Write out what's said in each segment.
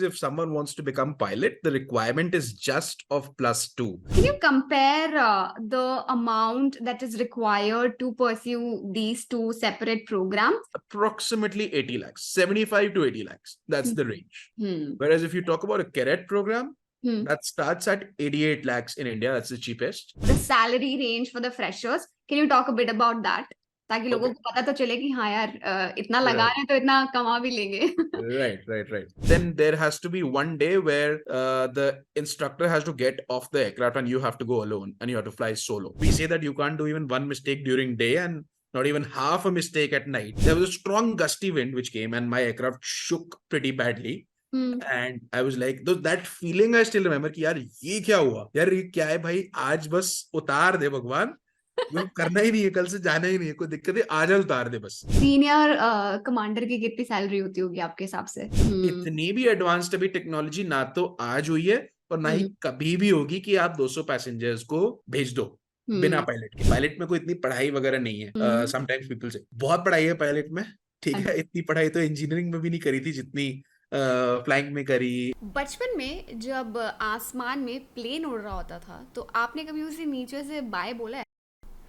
If someone wants to become pilot, the requirement is just of +2. Can you compare the amount that is required to pursue these two separate programs? Approximately 80 lakhs, 75 to 80 lakhs. That's the range. Whereas if you talk about a cadet program, that starts at 88 lakhs in India. That's the cheapest. The salary range for the freshers. Can you talk a bit about that? ताकि लोगों को पता तो चले कि हाँ यार इतना लगा रहे हैं तो इतना कमा भी लेंगे. Right. Then there has to be one day where the instructor has to get off the aircraft and you have to go alone and you have to fly solo. We say that you can't do even one mistake during day and not even half a mistake at night. There was a strong gusty wind which came and my aircraft shook pretty badly. And I was like, that feeling I still remember कि यार ये क्या हुआ यार ये क्या है भाई आज बस उतार दे भगवान करना ही नहीं है कल से जाना ही नहीं है कोई दिक्कत है आज उतार दे बस. सीनियर कमांडर की कितनी सैलरी होती होगी आपके हिसाब से? इतनी भी एडवांस्ड अभी टेक्नोलॉजी ना तो आज हुई है और ना ही कभी भी होगी कि आप 200 पैसेंजर्स को भेज दो बिना पायलट के. पायलट में कोई इतनी पढ़ाई वगैरह नहीं है. समटाइम्स पीपल से बहुत पढ़ाई है पायलट में. ठीक है इतनी पढ़ाई तो इंजीनियरिंग में भी नहीं करी थी जितनी फ्लाइंग में करी. बचपन में जब आसमान में प्लेन उड़ रहा होता था तो आपने कभी उसे नीचे से बाय बोला है?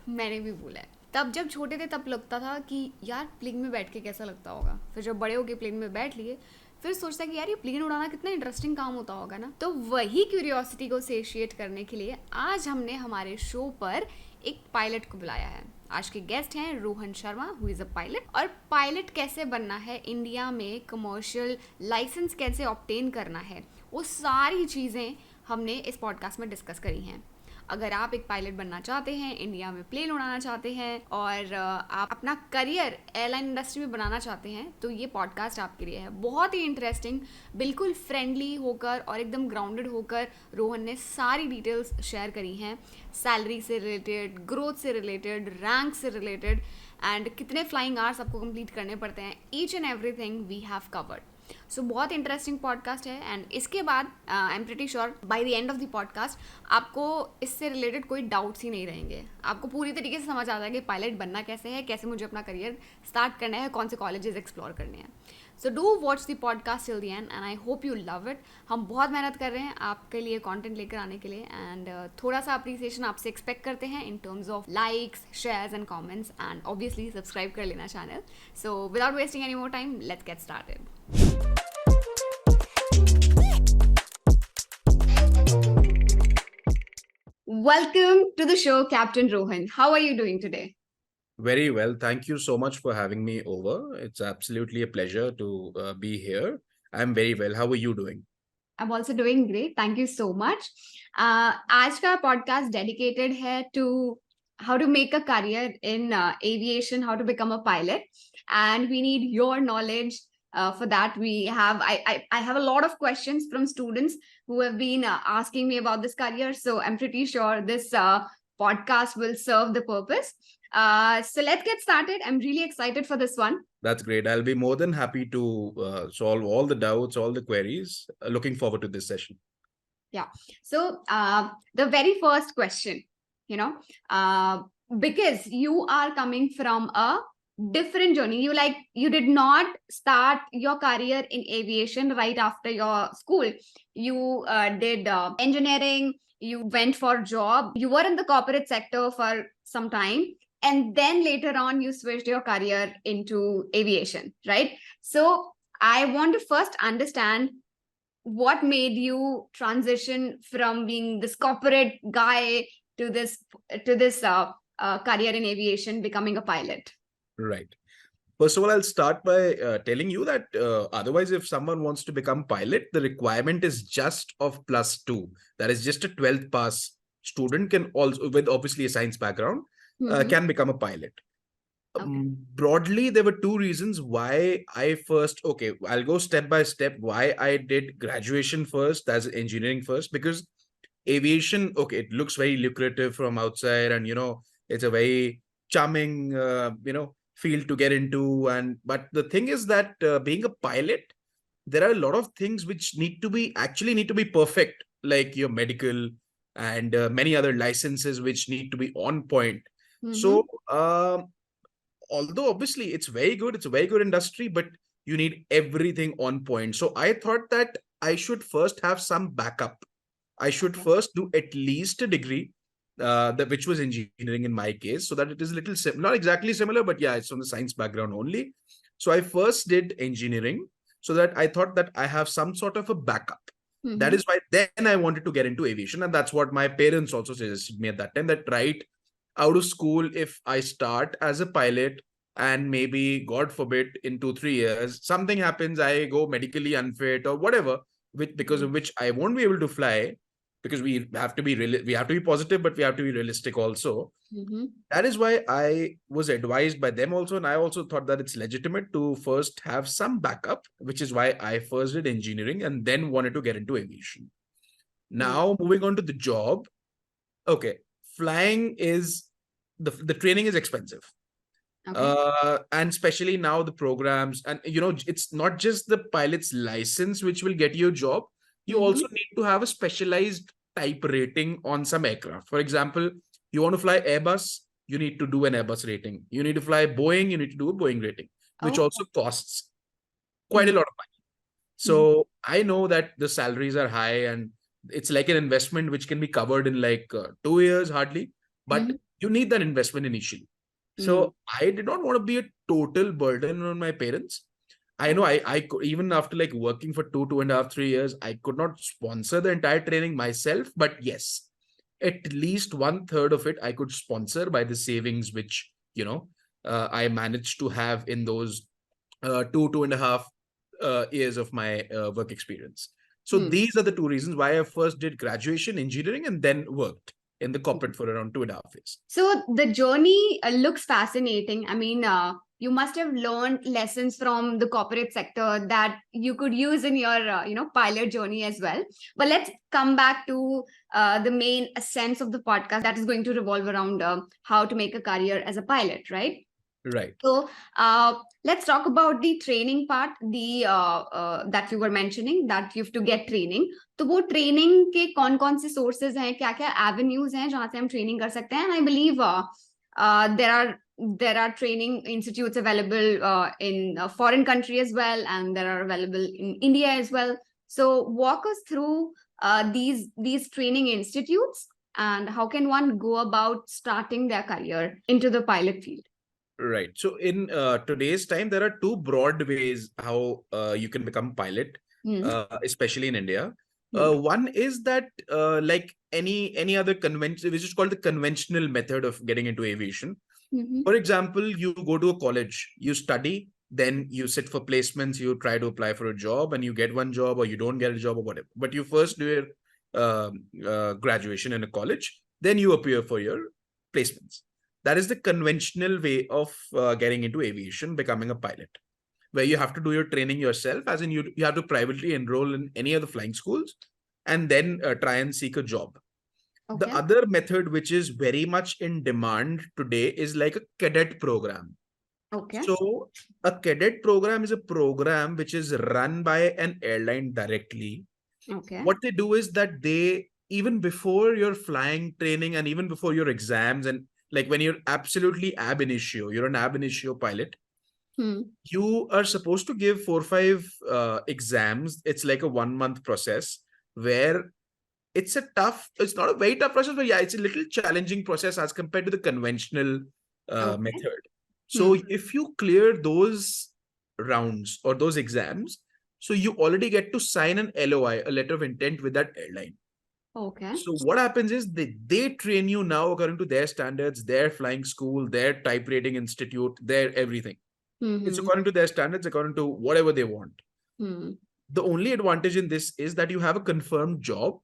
मैंने भी बोला है. तब जब छोटे थे तब लगता था कि यार प्लेन में बैठ के कैसा लगता होगा. फिर जब बड़े हो के प्लेन में बैठ लिए फिर सोचता कि यार ये प्लेन उड़ाना कितना इंटरेस्टिंग काम होता होगा ना. तो वही क्यूरियोसिटी को सेशिएट करने के लिए आज हमने हमारे शो पर एक पायलट को बुलाया है. आज के गेस्ट हैं Rohan Sharma who is a pilot. और पायलट कैसे बनना है, इंडिया में कमर्शियल लाइसेंस कैसे ऑब्टेन करना है, वो सारी चीज़ें हमने इस पॉडकास्ट में डिस्कस करी हैं. अगर आप एक पायलट बनना चाहते हैं, इंडिया में प्लेन उड़ाना चाहते हैं और आप अपना करियर एयरलाइन इंडस्ट्री में बनाना चाहते हैं तो ये पॉडकास्ट आपके लिए है. बहुत ही इंटरेस्टिंग, बिल्कुल फ्रेंडली होकर और एकदम ग्राउंडेड होकर रोहन ने सारी डिटेल्स शेयर करी हैं. सैलरी से रिलेटेड, ग्रोथ से रिलेटेड, रैंक से रिलेटेड एंड कितने फ्लाइंग आवर्स आपको कंप्लीट करने पड़ते हैं. Each and everything we have covered. So बहुत इंटरेस्टिंग पॉडकास्ट है. एंड इसके बाद I am pretty sure by the end of the podcast आपको इससे रिलेटेड कोई डाउट्स ही नहीं रहेंगे. आपको पूरी तरीके से समझ आता है कि पायलट बनना कैसे है, कैसे मुझे अपना करियर स्टार्ट करना है, कौन से कॉलेजेस एक्सप्लोर करने हैं. So do watch the podcast till the end and I hope you love it. हम बहुत मेहनत कर रहे हैं आपके लिए कंटेंट लेकर आने के लिए एंड थोड़ा सा अप्रिसिएशन आपसे एक्सपेक्ट करते हैं in terms of likes, shares and comments and obviously subscribe कर लेना channel. So without wasting any more time let's get started. Welcome to the show, Captain Rohan. How are you doing today? Very well. Thank you so much for having me over. It's absolutely a pleasure to be here. I'm very well. How are you doing? I'm also doing great. Thank you so much. आज का podcast dedicated है to how to make a career in aviation, how to become a pilot, and we need your knowledge. For that, I have a lot of questions from students who have been asking me about this career. So I'm pretty sure this podcast will serve the purpose. So let's get started. I'm really excited for this one. That's great. I'll be more than happy to solve all the doubts, all the queries. Looking forward to this session. Yeah. So the very first question, because you are coming from a different journey. You did not start your career in aviation right after your school. You did engineering, you went for job, you were in the corporate sector for some time, and then later on you switched your career into aviation, right? So I want to first understand what made you transition from being this corporate guy to this career in aviation, becoming a pilot. Right. First of all, I'll start by telling you that otherwise, if someone wants to become pilot, the requirement is just of +2. That is just a 12th pass student can also, with obviously a science background, can become a pilot. Okay. Broadly, there were two reasons why I'll go step by step why I did graduation first, as engineering first, because aviation, it looks very lucrative from outside and, it's a very charming, field to get into. But the thing is that being a pilot, there are a lot of things which need to be perfect, like your medical and many other licenses which need to be on point. So although obviously it's very good, it's a very good industry, but you need everything on point. So I thought that I should first have some backup. I should Okay. first do at least a degree, which was engineering in my case, so that it is a little not exactly similar, but yeah, it's from the science background only. So I first did engineering, so that I thought that I have some sort of a backup. That Mm-hmm. is why then I wanted to get into aviation, and that's what my parents also suggested me at that time. That right out of school, if I start as a pilot, and maybe God forbid in 2 3 years something happens, I go medically unfit or whatever, which because of which I won't be able to fly, because we have to be we have to be positive, but we have to be realistic also. Mm-hmm. That is why I was advised by them also, and I also thought that it's legitimate to first have some backup, which is why I first did engineering and then wanted to get into aviation. Now moving on to the job. Okay, flying is the training is expensive, Okay. and especially now the programs, and it's not just the pilot's license which will get you a job. You Mm-hmm. also need to have a specialized type rating on some aircraft. For example, you want to fly Airbus, you need to do an Airbus rating. You need to fly Boeing, you need to do a Boeing rating, which Oh. also costs quite a Mm-hmm. lot of money. So I know that the salaries are high, and it's like an investment which can be covered in like 2 years hardly, but Mm-hmm. you need that investment initially. Mm-hmm. So I did not want to be a total burden on my parents. I know Oh. I could, even after like working for 2.5, 3 years, I could not sponsor the entire training myself. But yes, at least one third of it I could sponsor by the savings which I managed to have in those 2.5 years of my work experience. So Hmm. these are the two reasons why I first did graduation engineering and then worked in the corporate for around 2.5 years. So the journey looks fascinating. I mean, you must have learned lessons from the corporate sector that you could use in your, pilot journey as well. But let's come back to the main essence of the podcast that is going to revolve around how to make a career as a pilot, right? Right. So let's talk about the training part, the that you were mentioning that you have to get training. तो वो training के कौन कौन से sources हैं, क्या क्या avenues हैं जहां से हम ट्रेनिंग कर सकते हैं? I believe there are training institutes available in a foreign country as well, and there are available in India as well. So walk us through these training institutes, and how can one go about starting their career into the pilot field? Right. So in today's time, there are two broad ways how you can become pilot, Hmm. especially in India. Hmm. One is that like any other convention, which is called the conventional method of getting into aviation. Mm-hmm. For example, you go to a college, you study, then you sit for placements, you try to apply for a job, and you get one job or you don't get a job or whatever. But you first do your graduation in a college, then you appear for your placements. That is the conventional way of getting into aviation, becoming a pilot, where you have to do your training yourself, as in you have to privately enroll in any of the flying schools and then try and seek a job. The Okay. other method, which is very much in demand today, is like a cadet program. Okay. So, a cadet program is a program which is run by an airline directly. Okay. What they do is that they, even before your flying training and even before your exams, and like when you're absolutely ab initio, you're an ab initio pilot, Hmm. you are supposed to give 4 or 5 exams. It's like a 1 month process where it's not a very tough process, but yeah, it's a little challenging process as compared to the conventional Okay. method. So Hmm. if you clear those rounds or those exams, so you already get to sign an LOI, a letter of intent with that airline. Okay. So what happens is they train you now according to their standards, their flying school, their type rating institute, their everything. It's Hmm. according to their standards, according to whatever they want. Hmm. The only advantage in this is that you have a confirmed job,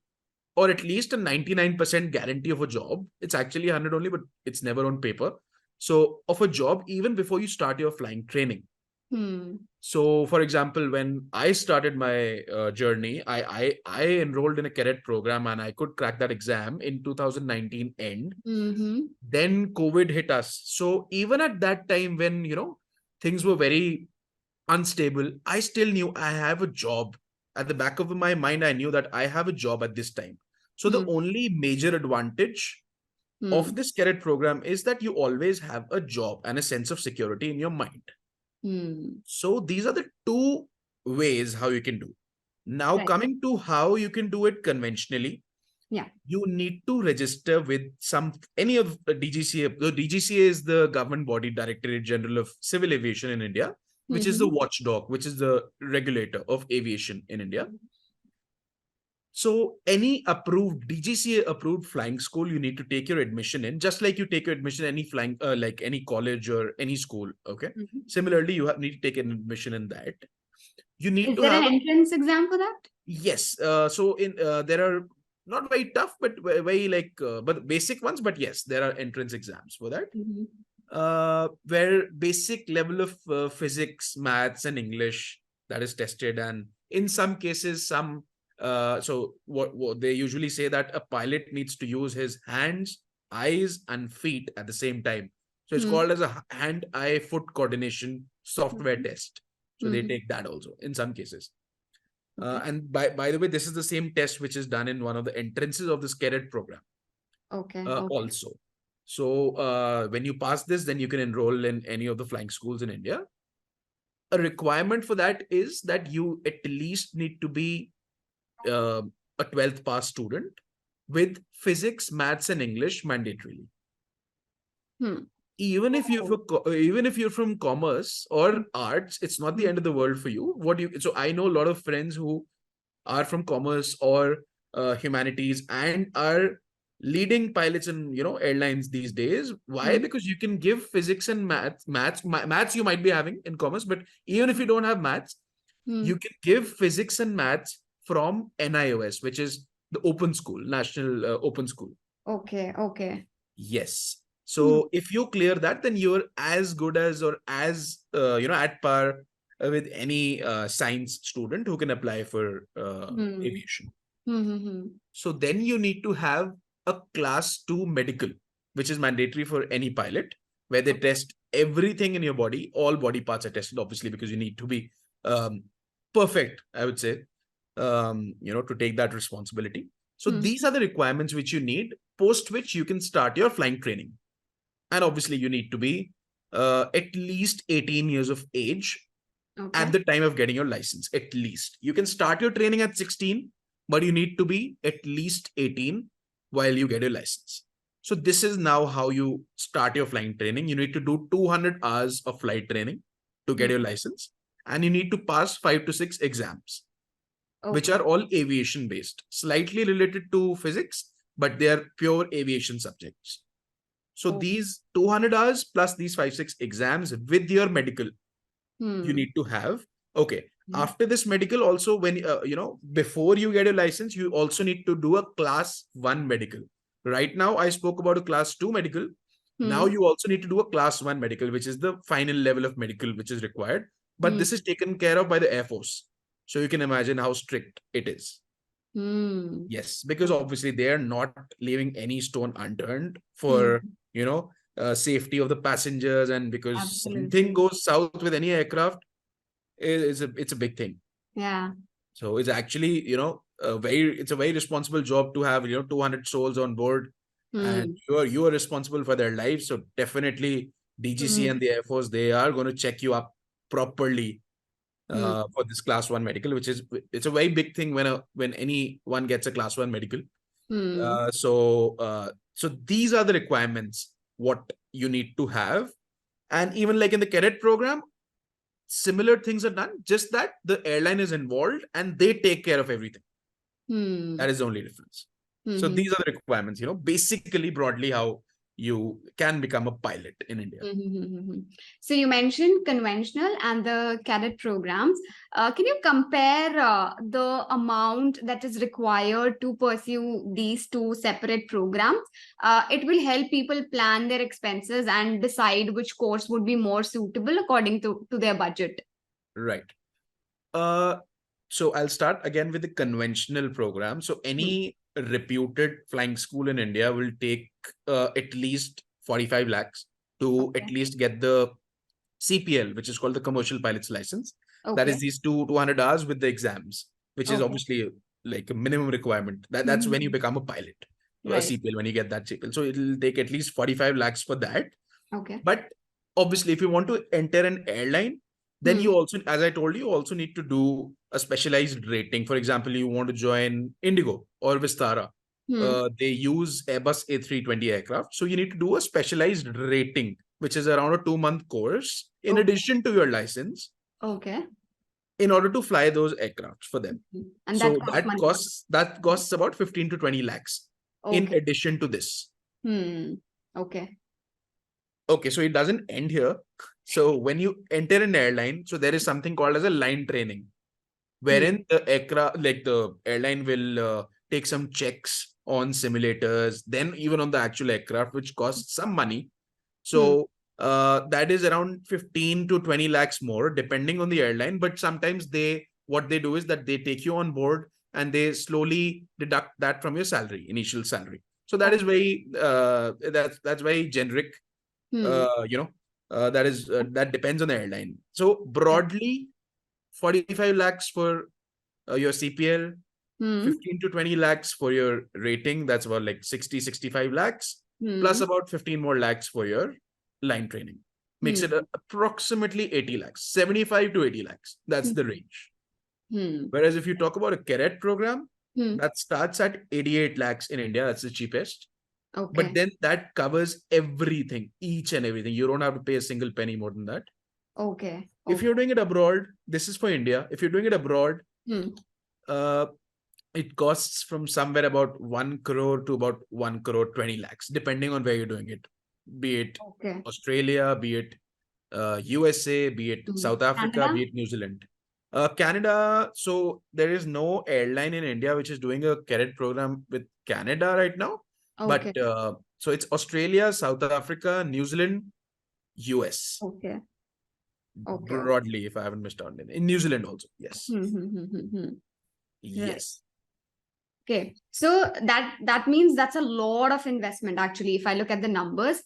or at least a 99% guarantee of a job. It's actually 100 only, but it's never on paper. So of a job even before you start your flying training. Hmm. So for example, when I started my journey, I enrolled in a cadet program and I could crack that exam in 2019 end. Mm-hmm. Then COVID hit us. So even at that time when, things were very unstable, I still knew I have a job. At the back of my mind, I knew that I have a job at this time. So the Hmm. only major advantage Hmm. of this cadet program is that you always have a job and a sense of security in your mind. Hmm. So these are the two ways how you can do. Now, Right. coming to how you can do it conventionally, Yeah. you need to register with any of the DGCA. The DGCA is the government body, Directorate General of Civil Aviation in India, which is the watchdog, which is the regulator of aviation in India. So any approved DGCA approved flying school, you need to take your admission in, just like you take your admission in any flying, like any college or any school. Okay. Similarly, you need to take an admission in that. You need Is to there have an entrance exam for that? yes. So in there are not very tough, but very like but basic ones. But yes, there are entrance exams for that. Where basic level of physics, maths, and English that is tested, and in some cases, some so what they usually say that a pilot needs to use his hands, eyes, and feet at the same time. So it's called as a hand-eye foot coordination software test. So they take that also in some cases. And by the way, this is the same test which is done in one of the entrances of this cadet program. Okay. Also. So when you pass this, then you can enroll in any of the flying schools in India. A requirement for that is that you at least need to be a 12th pass student with physics, maths, and English mandatorily. Even if you're from commerce or arts, it's not the end of the world for you. So I know a lot of friends who are from commerce or humanities and are leading pilots in airlines these days. Why? Because you can give physics and maths you might be having in commerce, but even if you don't have maths, you can give physics and maths from NIOS, which is the open school, National Open School. Okay. Yes. So if you clear that, then you're as good as or as at par with any science student who can apply for aviation. So then you need to have a class 2 medical, which is mandatory for any pilot, where they test everything in your body. All body parts are tested, obviously, because you need to be perfect, I would say, to take that responsibility. So these are the requirements which you need, post which you can start your flying training. And obviously, you need to be at least 18 years of age at the time of getting your license. At least. You can start your training at 16, but you need to be at least 18 while you get your license. So this is now how you start your flying training. You need to do 200 hours of flight training to get your license. And you need to pass 5 to 6 exams, which are all aviation based, slightly related to physics, but they are pure aviation subjects. So these 200 hours plus these 5-6 exams with your medical, you need to have. Okay. After this medical also, when, before you get your license, you also need to do a class 1 medical. Right now, I spoke about a class 2 medical. Now you also need to do a class 1 medical, which is the final level of medical, which is required. But this is taken care of by the Air Force. So you can imagine how strict it is. Yes, because obviously they are not leaving any stone unturned for, safety of the passengers. And because something goes south with any aircraft, it's a big thing. Yeah. So it's actually, it's a very responsible job to have, 200 souls on board, and you are responsible for their lives. So definitely DGC and the Air Force, they are going to check you up properly for this class 1 medical, it's a very big thing when anyone gets a class 1 medical. So these are the requirements what you need to have. And even like in the cadet program, similar things are done, just that the airline is involved and they take care of everything. That is the only difference. So these are the requirements, basically broadly how you can become a pilot in India. So you mentioned conventional and the cadet programs. Can you compare the amount that is required to pursue these two separate programs? It will help people plan their expenses and decide which course would be more suitable according to their budget. Right. So I'll start again with the conventional program. So any reputed flying school in India will take at least 45 lakhs to at least get the CPL, which is called the commercial pilot's license. That is these 200 hours with the exams, which is obviously like a minimum requirement. That's when you become a pilot, a CPL, when you get that CPL. So it'll take at least 45 lakhs for that. But obviously, if you want to enter an airline, Then Hmm. you also, as I told you, also need to do a specialized rating. For example, you want to join Indigo or Vistara. Hmm. They use Airbus A320 aircraft. So you need to do a specialized rating, which is around a 2-month course in Okay. addition to your license Okay. in order to fly those aircraft for them. And So that costs money. that costs about 15 to 20 lakhs in Okay. addition to this. Okay. Okay, so it doesn't end here. So when you enter an airline, so there is something called as a line training, wherein the aircraft, like the airline will take some checks on simulators, then even on the actual aircraft, which costs some money. So that is around 15 to 20 lakhs more, depending on the airline. But sometimes what they do is that they take you on board and they slowly deduct that from your salary, initial salary. So that is very that's very generic. That depends on the airline. So broadly, 45 lakhs for your CPL, 15 to 20 lakhs for your rating. That's about like 65 lakhs, plus about 15 more lakhs for your line training. Makes it approximately 80 lakhs, 75 to 80 lakhs. That's the range. Whereas if you talk about a cadet program, that starts at 88 lakhs in India. That's the cheapest. Okay. But then that covers everything, each and everything. You don't have to pay a single penny more than that. Okay. If you're doing it abroad, this is for India. If you're doing it abroad, it costs from somewhere about 1 crore to about 1 crore 20 lakhs, depending on where you're doing it. Be it Okay. Australia, be it USA, be it South Africa, Canada? be it New Zealand. Canada, so there is no airline in India which is doing a cadet program with Canada right now. Okay. But so it's Australia, South Africa, New Zealand, US. Okay. Okay. Broadly, if I haven't missed out. In New Zealand also, yes. Yes. Okay. So that means that's a lot of investment actually. If I look at the numbers,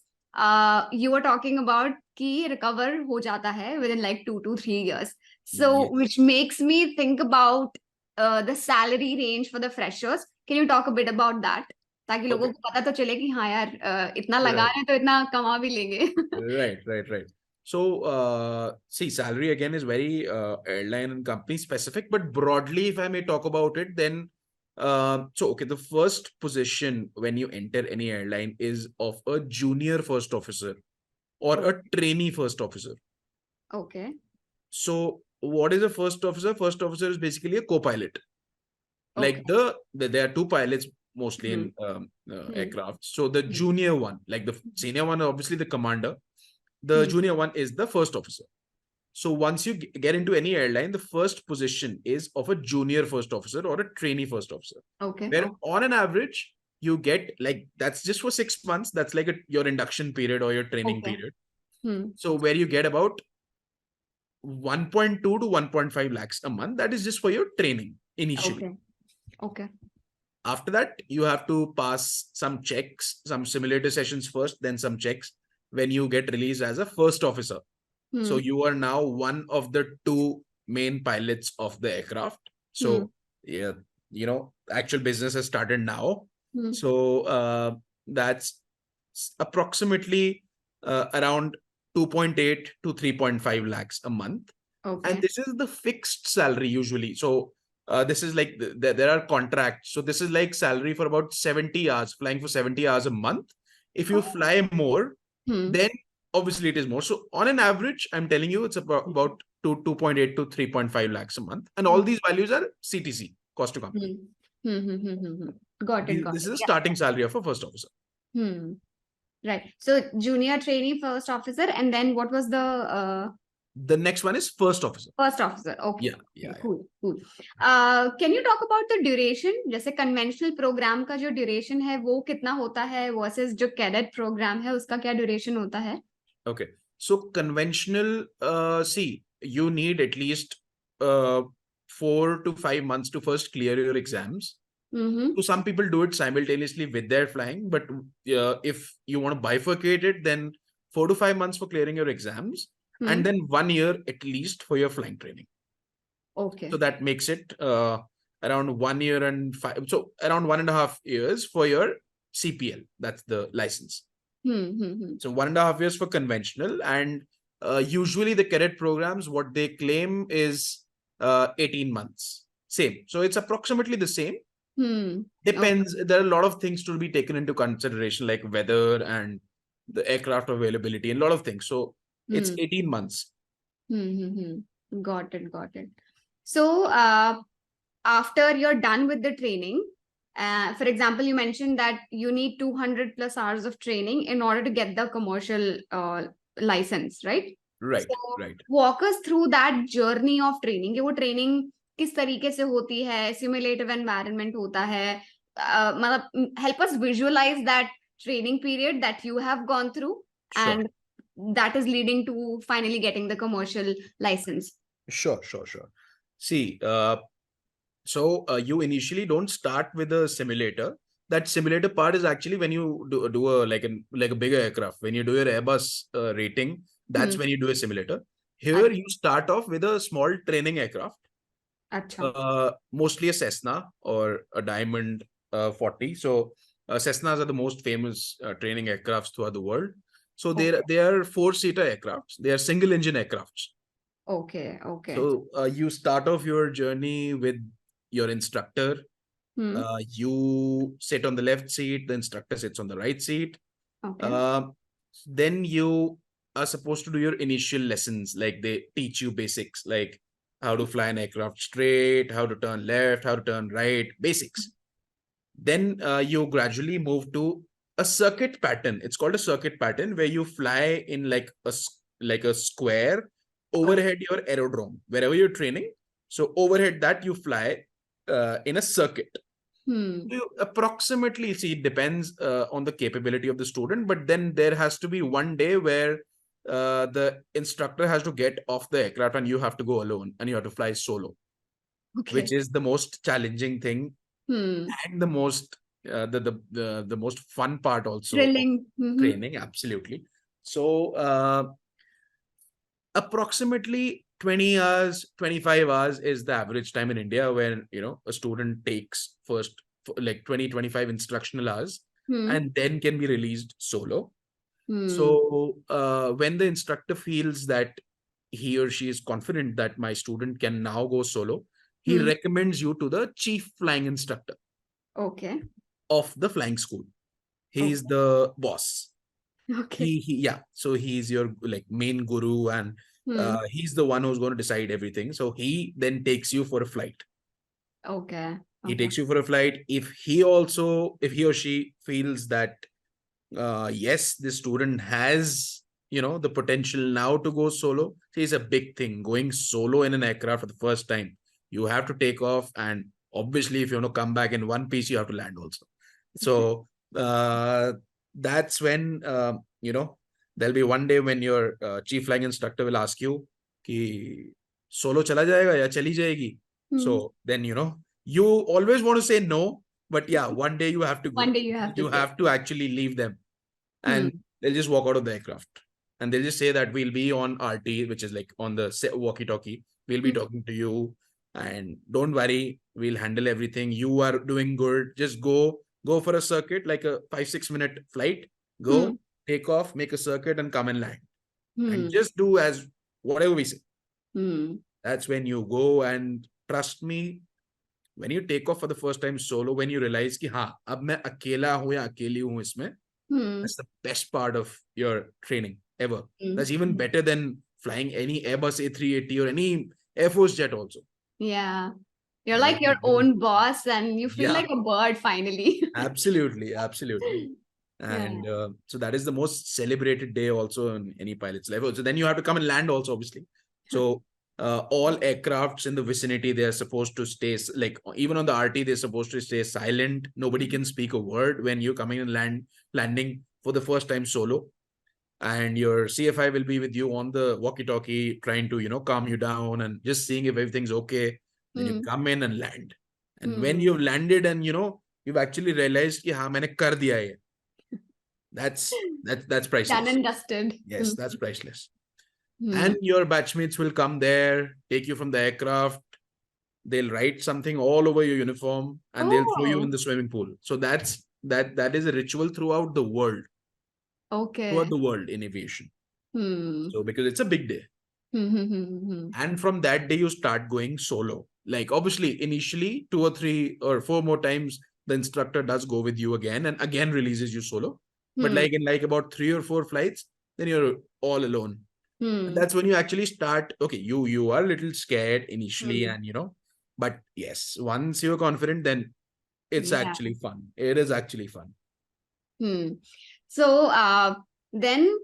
you were talking about ki recover ho jata hai within like 2 to 3 years. So Yes. which makes me think about the salary range for the freshers. Can you talk a bit about that? ताकि लोगों Okay. को पता तो चले कि हाँ यार इतना लगा Right. रहे हैं तो इतना कमा भी लेंगे. Right. So, see, salary again is very airline and company specific, but broadly, if I may talk about it, then okay, the first position when you enter any airline is of a junior first officer or a trainee first officer. Okay. So, what is a first officer? First officer is basically a co-pilot. Like there are two pilots mostly in aircraft. So the junior one, like the senior one, obviously the commander. The junior one is the first officer. So once you get into any airline, the first position is of a junior first officer or a trainee first officer. Okay. Where on an average, you get like, that's just for 6 months. That's like your induction period or your training period. So where you get about 1.2 to 1.5 lakhs a month. That is just for your training initially. Okay. After that, you have to pass some checks, some simulator sessions first, then some checks when you get released as a first officer. So you are now one of the two main pilots of the aircraft. So yeah, actual business has started now. So that's approximately around 2.8 to 3.5 lakhs a month. Okay. And this is the fixed salary usually. So this is like there are contracts. So this is like salary for about 70 hours, flying for 70 hours a month. If you fly more, then obviously it is more. So on an average, I'm telling you, it's about 2.8 to 3.5 lakhs a month. And all these values are CTC, cost to company. Got it. This is a starting salary of a first officer. Right. So junior trainee first officer, and then what was the next one is first officer. First officer. Okay. Yeah. Cool. Can you talk about the duration? जैसे conventional program का जो duration है वो कितना होता है versus जो cadet program है उसका क्या duration होता है? Okay. So conventional, see, you need at least 4 to 5 months to first clear your exams. So some people do it simultaneously with their flying, but if you want to bifurcate it, then 4 to 5 months for clearing your exams, and then 1 year at least for your flying training. Okay. So that makes it around 1 year and 5, so around 1.5 years for your CPL. That's the license. So 1.5 years for conventional, and Usually the cadet programs, what they claim is 18 months. Same. So it's approximately the same. Okay. Depends. There are a lot of things to be taken into consideration, like weather and the aircraft availability and a lot of things. So it's 18 months. Got it. Got it. So, after you're done with the training, for example, you mentioned that you need 200 plus hours of training in order to get the commercial license, right? Right, So, right. walk us through that journey of training. कि वो training किस तरीके से होती है, simulative environment होता है, मतलब help us visualize that training period that you have gone through, Sure. and that is leading to finally getting the commercial license. Sure. See, so you initially don't start with a simulator. That simulator part is actually when you do a like a bigger aircraft. When you do your Airbus rating, that's when you do a simulator. Here you start off with a small training aircraft, अच्छा. mostly a Cessna or a Diamond 40. So Cessnas are the most famous training aircrafts throughout the world. So they are four-seater aircrafts. They are single-engine aircrafts. Okay. So you start off your journey with your instructor. You sit on the left seat, the instructor sits on the right seat. Okay. Then you are supposed to do your initial lessons, like they teach you basics, like how to fly an aircraft straight, how to turn left, how to turn right, basics. Then you gradually move to a circuit pattern. It's called a circuit pattern where you fly in like a square overhead your aerodrome, wherever you're training. So overhead that you fly in a circuit. You approximately see, it depends on the capability of the student, but then there has to be one day where the instructor has to get off the aircraft and you have to go alone and you have to fly solo, Okay. which is the most challenging thing and the most the most fun part also of Thrilling. training. Absolutely. So approximately 20 hours, 25 hours is the average time in India when a student takes first like 20-25 instructional hours and then can be released solo. So when the instructor feels that he or she is confident that my student can now go solo, he recommends you to the chief flying instructor Okay. of the flying school. He is Okay. the boss. Okay. Yeah. So he's your like main guru, and he's the one who's going to decide everything. So he then takes you for a flight. Okay. He takes you for a flight. If he or she feels that yes, the student has the potential now to go solo. See, it's a big thing going solo in an aircraft for the first time. You have to take off, and obviously if you want to come back in one piece, you have to land also. So that's when there'll be one day when your chief flying instructor will ask you कि solo चला जाएगा या चली जाएगी. So then you always want to say no, but yeah, one day you have to One go. day you have to You say. have to actually leave them, and they'll just walk out of the aircraft, and they'll just say that we'll be on RT, which is like on the walkie-talkie. We'll be talking to you, and don't worry, we'll handle everything. You are doing good. Just go for a circuit, like a 5-6 minute flight. Go, take off, make a circuit, and come and land. And just do as whatever we say. That's when you go, and trust me, when you take off for the first time solo, when you realize कि हाँ अब मैं अकेला हूँ या अकेली हूँ इसमें, that's the best part of your training ever. That's even better than flying any Airbus A380 or any Air Force jet also. Yeah. You're like your own boss and you feel Yeah. like a bird finally. Absolutely. Yeah. And so that is the most celebrated day also in any pilot's life. So then you have to come and land also, obviously. So all aircrafts in the vicinity, they are supposed to stay, like even on the RT, they're supposed to stay silent. Nobody can speak a word when you're coming and landing for the first time solo. And your CFI will be with you on the walkie-talkie, trying to calm you down and just seeing if everything's okay. Then you come in and land. And when you've landed and you've actually realized कि हाँ मैंने कर दिया ये. That's priceless. Done and dusted. Yes, that's priceless. And your batchmates will come there, take you from the aircraft. They'll write something all over your uniform, and they'll throw you in the swimming pool. So that is a ritual throughout the world. Okay. Throughout the world in aviation. So because it's a big day. Hmm. And from that day, you start going solo. Like obviously, initially 2 or 3 or 4 more times, the instructor does go with you again and again releases you solo. But like in like about 3 or 4 flights, then you're all alone. And that's when you actually start. Okay, you are a little scared initially, and but yes, once you're confident, then it's Yeah. actually fun. It is actually fun. So then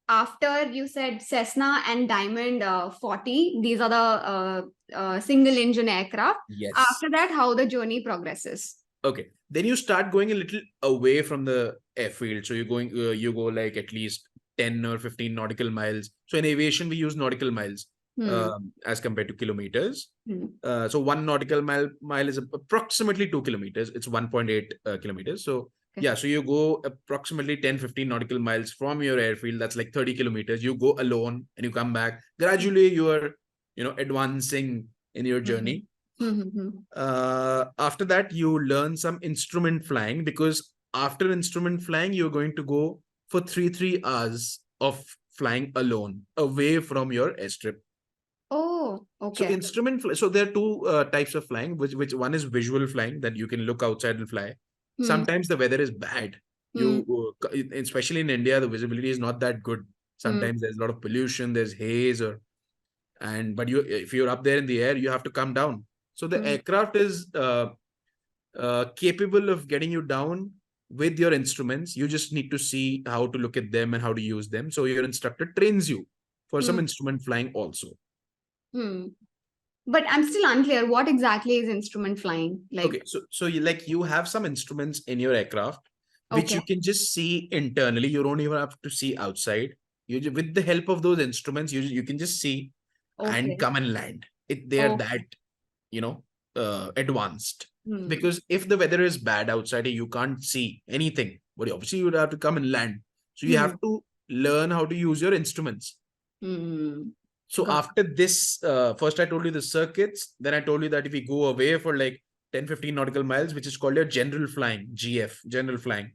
after you said Cessna and Diamond 40, these are the single engine aircraft. Yes. After that, how the journey progresses? Okay. Then you start going a little away from the airfield. So you're going, you go like at least 10 or 15 nautical miles. So in aviation, we use nautical miles as compared to kilometers. So 1 nautical mile is approximately 2 kilometers. It's 1.8 kilometers. So yeah, so you go approximately 10, 15 nautical miles from your airfield. That's like 30 kilometers. You go alone and you come back. Gradually, you are, advancing in your journey. After that, you learn some instrument flying, because after instrument flying, you're going to go for 3 hours of flying alone away from your airstrip. Oh, So okay. so there are two types of flying, which one is visual flying, that you can look outside and fly. Sometimes the weather is bad. Especially in India, the visibility is not that good. Sometimes there's a lot of pollution, there's haze, but if you're up there in the air, you have to come down. So the aircraft is capable of getting you down with your instruments. You just need to see how to look at them and how to use them. So your instructor trains you for some instrument flying also. But I'm still unclear. What exactly is instrument flying? Like, okay, so you have some instruments in your aircraft which okay. you can just see internally. You don't even have to see outside. With the help of those instruments, you can just see and come and land. They are that advanced. Because if the weather is bad outside, you can't see anything. But obviously, you would have to come and land. So you have to learn how to use your instruments. So after this, first I told you the circuits. Then I told you that if we go away for like 10, 15 nautical miles, which is called your general flying, GF, general flying.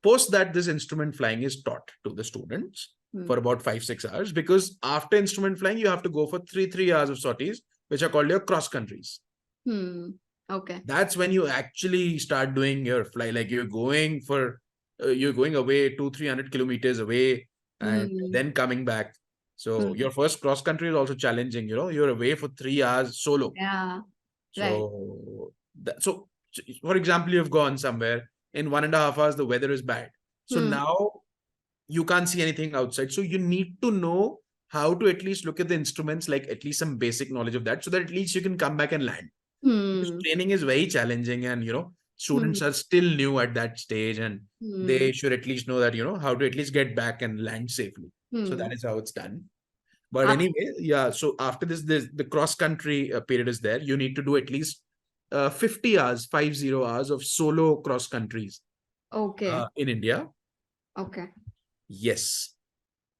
Post that, this instrument flying is taught to the students for about 5-6 hours, because after instrument flying, you have to go for 3 hours of sorties, which are called your cross countries. Okay. That's when you actually start doing your fly, like you're going away 200-300 kilometers away and then coming back. So your first cross country is also challenging. You're away for 3 hours solo. Yeah. So for example, you've gone somewhere in 1.5 hours, the weather is bad. So now you can't see anything outside. So you need to know how to at least look at the instruments, like at least some basic knowledge of that, so that at least you can come back and land. Because training is very challenging, and students are still new at that stage, and they should at least know that how to at least get back and land safely. So that is how it's done. But anyway, yeah. So after this, the cross country period is there. You need to do at least 50 hours, 50 hours of solo cross countries. Okay. In India. Okay. Yes.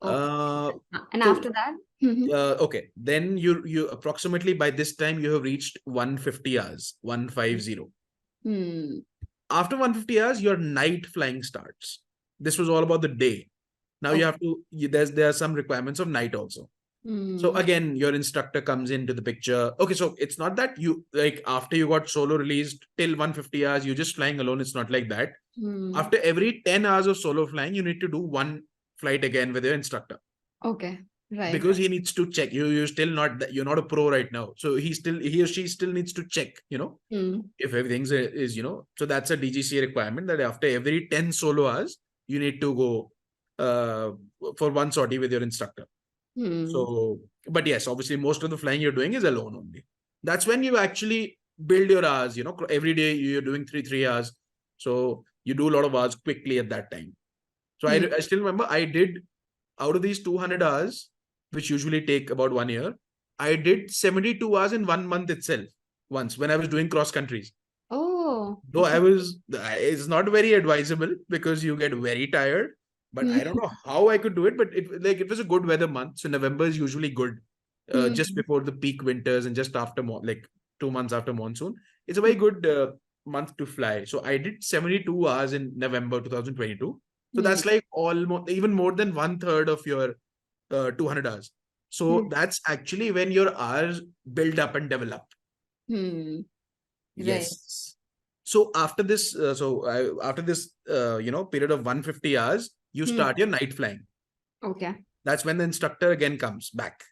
And so, after that? Okay. Then you approximately by this time you have reached 150 hours, 150. After 150 hours, your night flying starts. This was all about the day. Now you have to, there are some requirements of night also. So again, your instructor comes into the picture. Okay, so it's not that you, like, after you got solo released till 150 hours, you're just flying alone. It's not like that. After every 10 hours of solo flying, you need to do one flight again with your instructor. Okay, right. Because he needs to check. You're still not, you're not a pro right now. So he or she still needs to check, if everything is, so that's a DGCA requirement, that after every 10 solo hours, you need to go for one sortie with your instructor. So, but yes, obviously most of the flying you're doing is alone only. That's when you actually build your hours, every day you're doing 3 hours. So you do a lot of hours quickly at that time. So I still remember I did, out of these 200 hours, which usually take about 1 year, I did 72 hours in 1 month itself once when I was doing cross countries. Oh. Though it's not very advisable because you get very tired. But I don't know how I could do it, but it was a good weather month. So November is usually good, just before the peak winters and just after 2 months after monsoon. It's a very good month to fly. So I did 72 hours in November 2022. So that's like almost even more than 1/3 of your 200 hours. So that's actually when your hours build up and develop. Right. Yes. So after this, period of 150 hours, you start your night flying. Okay. That's when the instructor again comes back,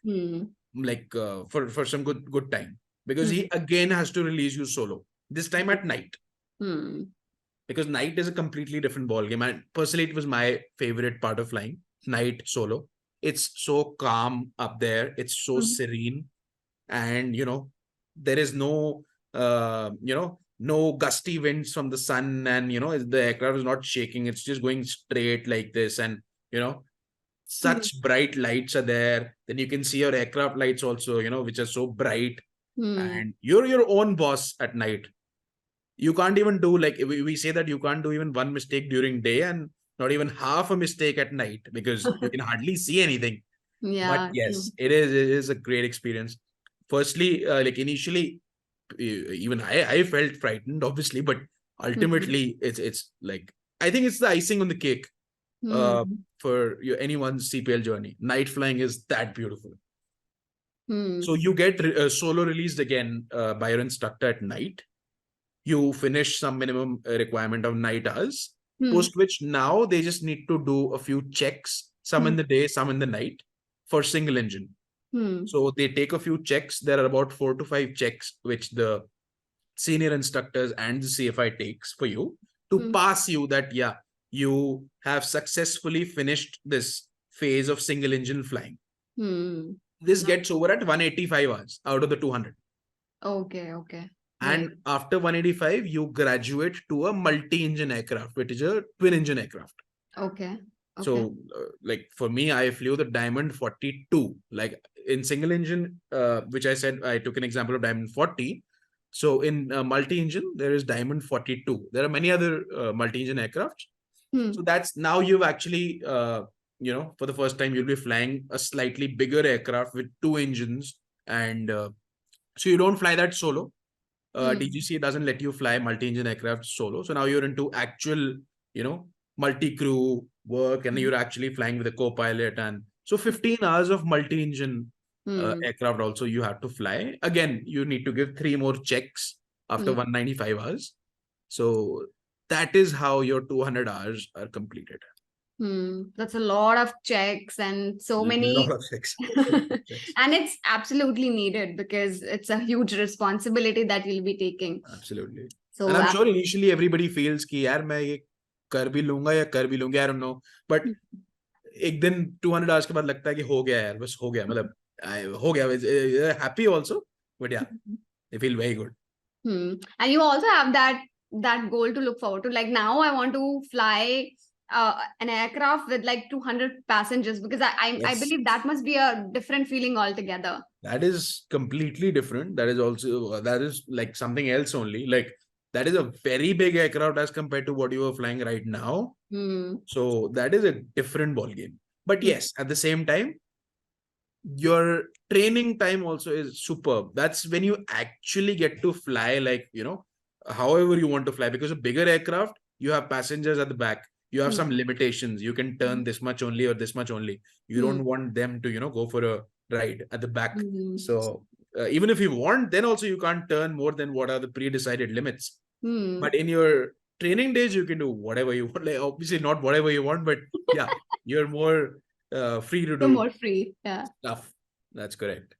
like for some good time, because he again has to release you solo. This time at night, because night is a completely different ball game. And personally, it was my favorite part of flying, night solo. It's so calm up there. It's so serene, and there is no no gusty winds from the sun, and the aircraft is not shaking. It's just going straight like this, and such bright lights are there. Then you can see your aircraft lights also, which are so bright, and you're your own boss at night. You can't even do, like we say that you can't do even one mistake during day, and not even half a mistake at night, because you can hardly see anything. But Yeah. yes, it is a great experience. Firstly, like initially, even I felt frightened, obviously, but ultimately it's like, I think it's the icing on the cake for anyone's CPL journey. Night flying is that beautiful. So you get solo released again by your instructor at night. You finish some minimum requirement of night hours, post which now they just need to do a few checks, some in the day, some in the night, for single engine. So they take a few checks. There are about 4 to 5 checks which the senior instructors and the CFI takes for you to pass you that, yeah, you have successfully finished this phase of single engine flying. This gets over at 185 hours out of the 200. Okay. Right. And after 185, you graduate to a multi-engine aircraft, which is a twin engine aircraft. Okay. So, like for me, I flew the Diamond 42. Like in single engine, which I said, I took an example of Diamond 40. So in multi-engine, there is Diamond 42. There are many other multi-engine aircraft. So that's now you've actually, for the first time, you'll be flying a slightly bigger aircraft with 2 engines. And so you don't fly that solo. DGC doesn't let you fly multi-engine aircraft solo. So now you're into actual, multi-crew work, and you're actually flying with a co-pilot. And so 15 hours of multi-engine aircraft also you have to fly. Again, you need to give 3 more checks after 195 hours. So that is how your 200 hours are completed. That's a lot of checks and so many. Lot of checks. And it's absolutely needed because it's a huge responsibility that you'll be taking. Absolutely. So and I'm sure initially everybody feels कि यार मैं ये कर भी लूंगा या कर भी लूंगी, I don't know. But एक दिन 200 hours के बाद लगता है कि हो गया यार, बस हो गया, मतलब हो गया. Happy also, but yeah, they feel very good. And you also have that goal to look forward to. Like now I want to fly an aircraft with like 200 passengers, because I Yes. believe that must be a different feeling altogether. That is completely different. That is like something else only. Like that is a very big aircraft as compared to what you are flying right now. So that is a different ball game. But yes, at the same time, your training time also is superb. That's when you actually get to fly, like, however you want to fly, because a bigger aircraft, you have passengers at the back. You have some limitations. You can turn this much only or this much only. You don't want them to, go for a ride at the back. So even if you want, then also you can't turn more than what are the pre-decided limits. But in your training days, you can do whatever you want. Like, obviously not whatever you want, but yeah, you're more free to do More free. Yeah. stuff. That's correct.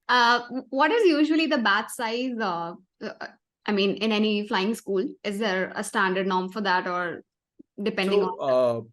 What is usually the batch size? I mean, in any flying school, is there a standard norm for that, or depending on? So,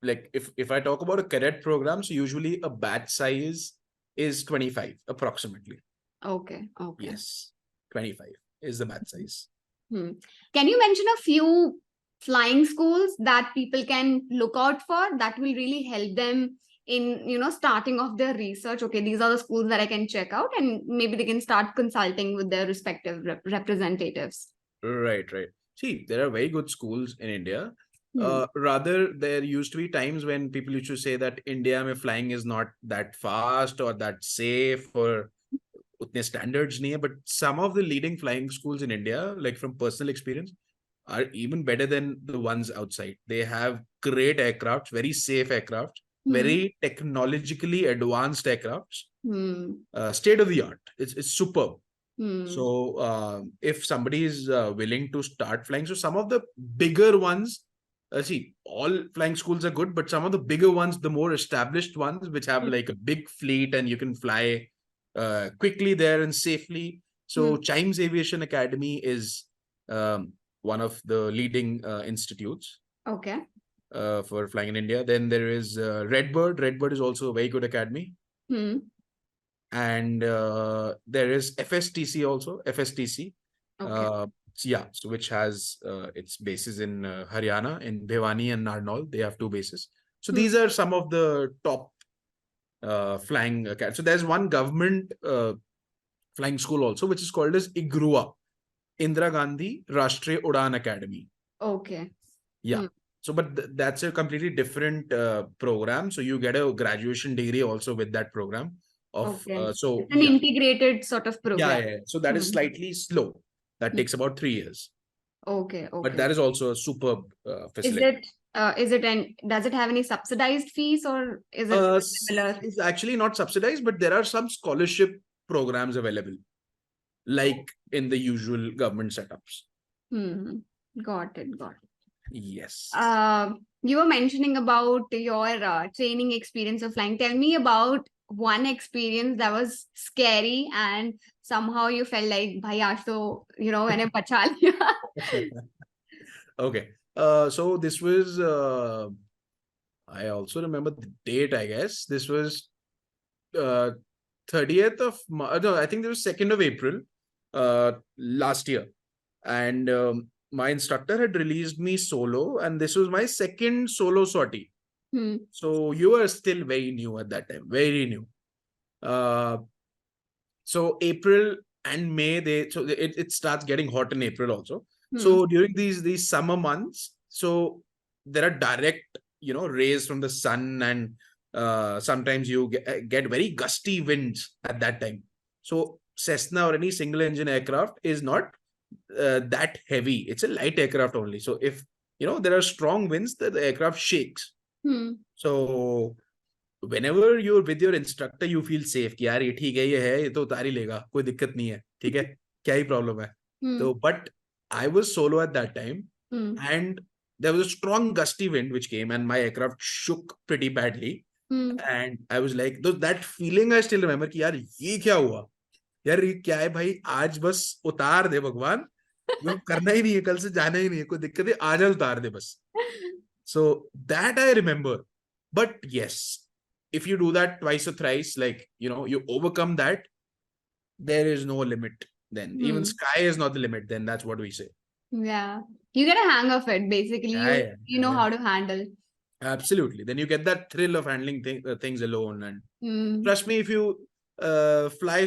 like if I talk about a cadet program, so usually a batch size is 25 approximately. Okay. Yes, 25 is the batch size. Can you mention a few flying schools that people can look out for that will really help them in starting off their research? Okay, these are the schools that I can check out, and maybe they can start consulting with their respective representatives. Right. See, there are very good schools in India. Rather, there used to be times when people used to say that India mein flying is not that fast or that safe, or utne standards nahi hai. But some of the leading flying schools in India, like from personal experience, are even better than the ones outside. They have great aircraft, very safe aircraft, very technologically advanced aircrafts, state of the art. It's superb. So if somebody is willing to start flying, so some of the bigger ones, see, all flying schools are good, but some of the bigger ones, the more established ones, which have like a big fleet and you can fly quickly there and safely. So Chimes Aviation Academy is one of the leading institutes Okay. for flying in India. Then there is Redbird. Redbird is also a very good academy. And there is FSTC also, FSTC. Okay. So which has its bases in Haryana, in Bhiwani and Narnaul. They have 2 bases. So these are some of the top flying academies. So there's one government flying school also, which is called as IGRUA, Indira Gandhi Rashtriya Udan Academy. Okay. Yeah. So, but that's a completely different program. So you get a graduation degree also with that program. Okay. So It's an integrated sort of program. yeah. So that is slightly slow. That takes about 3 years. Okay. But that is also a superb facility. Is it and does it have any subsidized fees or is it similar? It's actually not subsidized, but there are some scholarship programs available, like in the usual government setups. Got it. Yes. You were mentioning about your training experience of flying. Tell me about one experience that was scary and somehow you felt like, bhai, aaj to, मैंने बचा लिया. Okay. So this was, I also remember the date, I guess. This was 30th of March. No, I think it was 2nd of April last year. And my instructor had released me solo, and this was my second solo sortie. So you were still very new at that time, very new. So April and May, it starts getting hot in April also. So during these summer months, so there are direct, rays from the sun, and sometimes you get very gusty winds at that time. So Cessna or any single engine aircraft is not that heavy. It's a light aircraft only. So if there are strong winds, the aircraft shakes. So whenever you're with your instructor, you feel safe कि यार ये ठीक है, ये तो उतार ही लेगा, कोई दिक्कत नहीं है, ठीक है, क्या ही प्रॉब्लम है. So but I was solo at that time, and there was a strong gusty wind which came, and my aircraft shook pretty badly. And I was like, that feeling I still remember कि यार ये क्या हुआ, यार ये क्या है भाई, आज बस उतार दे भगवान, करना ही नहीं है, कल से जाना ही नहीं है, कोई दिक्कत है, आज उतार दे बस. So that I remember. But yes, if you do that twice or thrice, like, you overcome that, there is no limit then. Even sky is not the limit then. That's what we say. Yeah. You get a hang of it, basically. You know how to handle. Absolutely. Then you get that thrill of handling things alone. And trust me, if you fly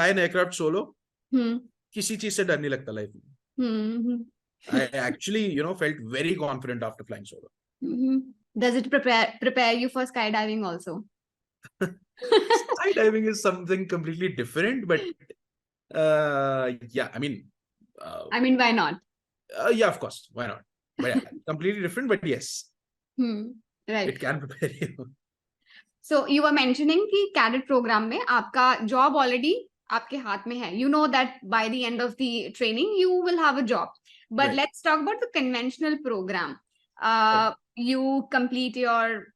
an aircraft solo, किसी चीज से डर नहीं लगता life में. I actually, felt very confident after flying solo. Does it prepare you for skydiving also? Skydiving is something completely different, but yeah, I mean, why not? Yeah, of course, why not? But yeah, completely different, but yes, right. It can prepare you. So you were mentioning कि cadet program में आपका job already आपके हाथ में है. You know that by the end of the training you will have a job. But Right. let's talk about the conventional program. You complete your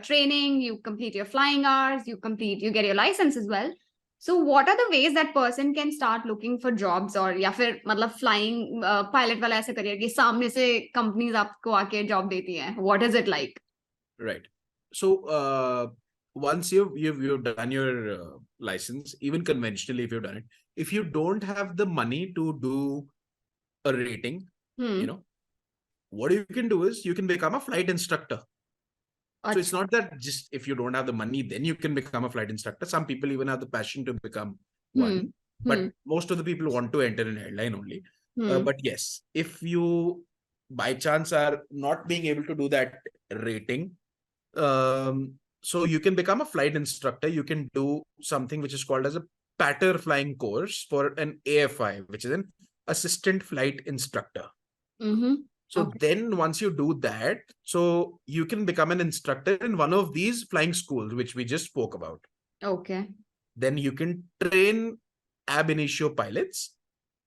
training, you complete your flying hours, you get your license as well. So what are the ways that person can start looking for jobs, or या फिर मतलब flying pilot वाला ऐसा career कि सामने से companies आपको आके job देती हैं? What is it like? Right. So once you've done your license, even conventionally, if you've done it, if you don't have the money to do a rating, what you can do is you can become a flight instructor. So it's not that just if you don't have the money, then you can become a flight instructor. Some people even have the passion to become one, but most of the people want to enter an airline only. But yes, if you by chance are not being able to do that rating, so you can become a flight instructor. You can do something which is called as a patter flying course for an AFI, which is an assistant flight instructor. Mm-hmm. So Okay. then once you do that, so you can become an instructor in one of these flying schools, which we just spoke about. Okay. Then you can train ab initio pilots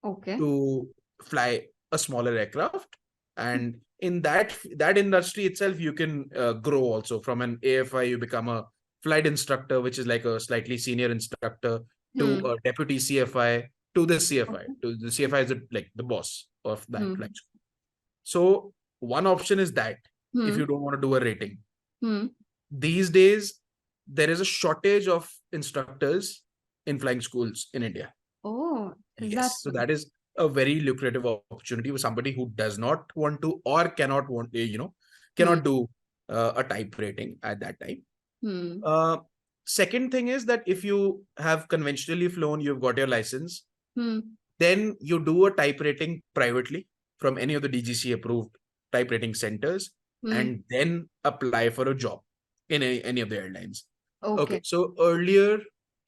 Okay. to fly a smaller aircraft. And in that industry itself, you can grow also. From an AFI, you become a flight instructor, which is like a slightly senior instructor, to Hmm. a deputy CFI, to the CFI. Okay. To the CFI is like the boss of that Hmm. flight school. So one option is that if Hmm. you don't want to do a rating. Hmm. These days, there is a shortage of instructors in flying schools in India. Oh, is that Yes. So so? that is a very lucrative opportunity for somebody who does not want to or cannot Hmm. cannot do a type rating at that time. Hmm. Uh, Second thing is that if you have conventionally flown, you've got your license, Hmm. then you do a type rating privately from any of the DGC approved type rating centers, Hmm. and then apply for a job in any of the airlines. Okay. Okay. So earlier,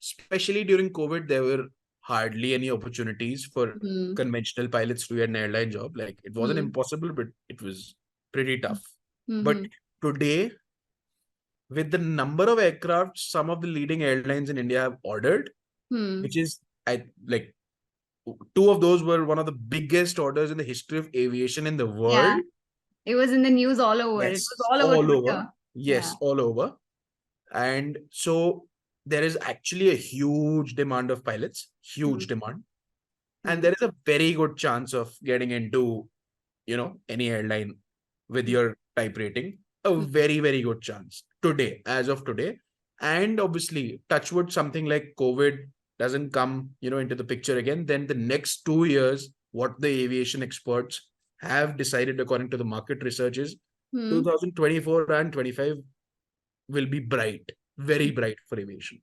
especially during COVID, there were hardly any opportunities for Hmm. conventional pilots to get an airline job. Like it wasn't Hmm. impossible, but it was pretty tough. But Hmm. today, with the number of aircraft some of the leading airlines in India have ordered, Hmm. which is I like two of those were one of the biggest orders in the history of aviation in the Yeah. world. It was in the news all over. It was Yes, all over all over. Twitter. Yeah. Yes, all over. And so there is actually a huge demand of pilots, Hmm. huge demand. And Hmm. there is a very good chance of getting into, any airline with Hmm. your type rating. A Hmm. very, very good chance today, as of today. And obviously, touch wood, something like COVID doesn't come, into the picture again, then the next 2 years, what the aviation experts have decided according to the market research is Hmm. 2024 and 25 will be bright, very bright for aviation.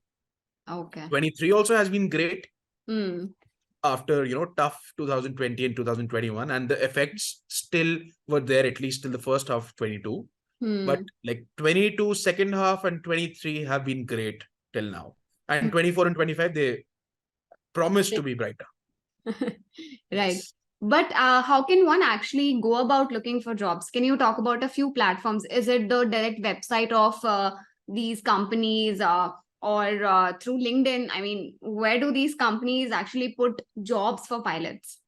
Okay. 23 also has been great Hmm. after tough 2020 and 2021, and the effects still were there at least till the first half of 22. But Hmm. like 22 second half and 23 have been great till now, and 24 and 25 they promise to be brighter. Right. Yes. But how can one actually go about looking for jobs? Can you talk about a few platforms? Is it the direct website of these companies or through LinkedIn? I mean, where do these companies actually put jobs for pilots?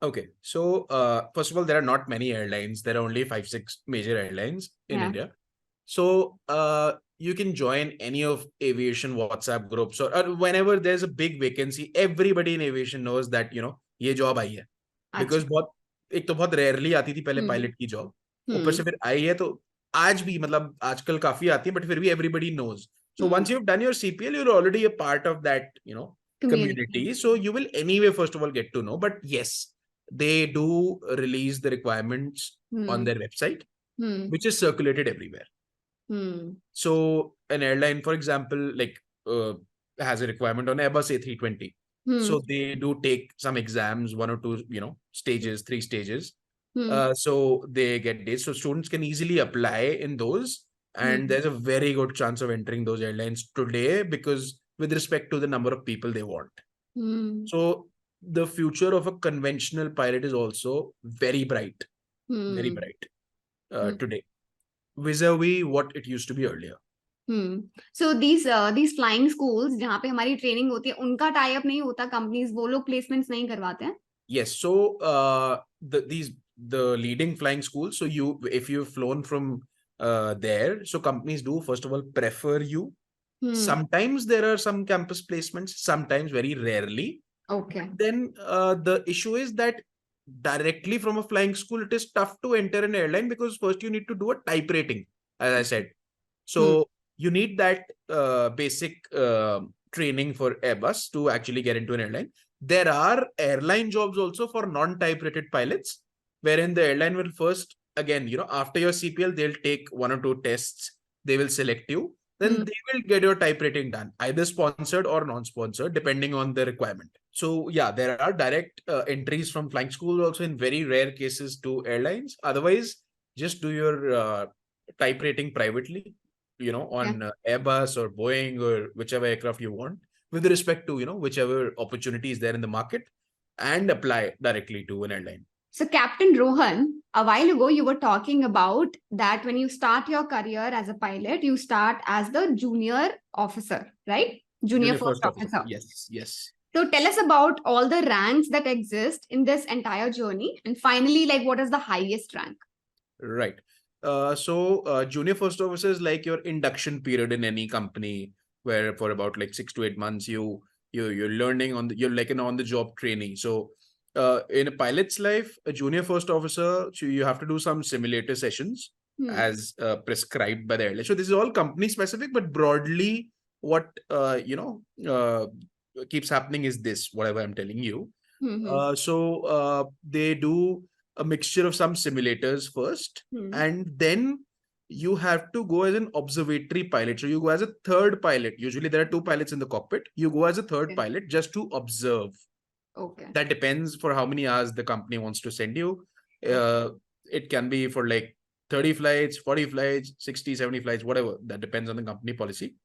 Okay, so first of all, there are not many airlines. There are only 5, 6 major airlines in Yeah. India. So you can join any of aviation WhatsApp groups, or whenever there's a big vacancy, everybody in aviation knows that ये job आई है. अच्छा. Because बहुत एक तो बहुत rarely आती थी पहले Hmm. pilot की job. ऊपर Hmm. से फिर आई है तो आज भी मतलब आजकल काफी आती है, but फिर भी everybody knows. So Hmm. once you've done your CPL, you're already a part of that Community. community. So you will anyway first of all get to know. But yes, they do release the requirements on Hmm. their website, Hmm. which is circulated everywhere. Hmm. So an airline, for example, like has a requirement on Airbus A320. Hmm. So they do take some exams, one or two, stages, 3 stages. Hmm. So they get dates. So students can easily apply in those. And Hmm. there's a very good chance of entering those airlines today because with respect to the number of people they want. Hmm. So the future of a conventional pilot is also very Hmm. bright Hmm. today, vis-a-vis what it used to be earlier. So these flying schools जहाँ पे हमारी training होती है उनका tie up नहीं होता companies वो लोग प्लेसमेंट्स नहीं करवाते हैं. Yes, so the leading flying schools. So if you've flown from there, so companies do first of all prefer you. Sometimes there are some campus placements, sometimes very rarely. Okay. Then the issue is that directly from a flying school, it is tough to enter an airline because first you need to do a type rating, as I said. So you need that basic training for Airbus to actually get into an airline. There are airline jobs also for non-type rated pilots, wherein the airline will first, again, after your CPL, they'll take one or two tests. They will select you. Then they will get your type rating done, either sponsored or non-sponsored, depending on the requirement. So yeah, there are direct entries from flying school also in very rare cases to airlines. Otherwise, just do your type rating privately, on Airbus or Boeing or whichever aircraft you want, with respect to, whichever opportunity is there in the market, and apply directly to an airline. So, Captain Rohan, a while ago, you were talking about that when you start your career as a pilot, you start as the junior officer, right? Junior Junior first first officer. officer. Yes, yes. So, tell us about all the ranks that exist in this entire journey. And finally, like, what is the highest rank? Right. So junior first officer is like your induction period in any company, where for about like 6 to 8 months you're learning on you're like an on the job training. So in a pilot's life, a junior first officer, so you have to do some simulator sessions as prescribed by the airline. So this is all company specific, but broadly what keeps happening is this, whatever I'm telling you. They do a mixture of some simulators first, and then you have to go as an observatory pilot. So you go as a third pilot. Usually there are two pilots in the cockpit. You go as a third Okay. pilot just to observe. Okay. That depends for how many hours the company wants to send you. It can be for like 30 flights, 40 flights, 60, 70 flights, whatever. That depends on the company policy,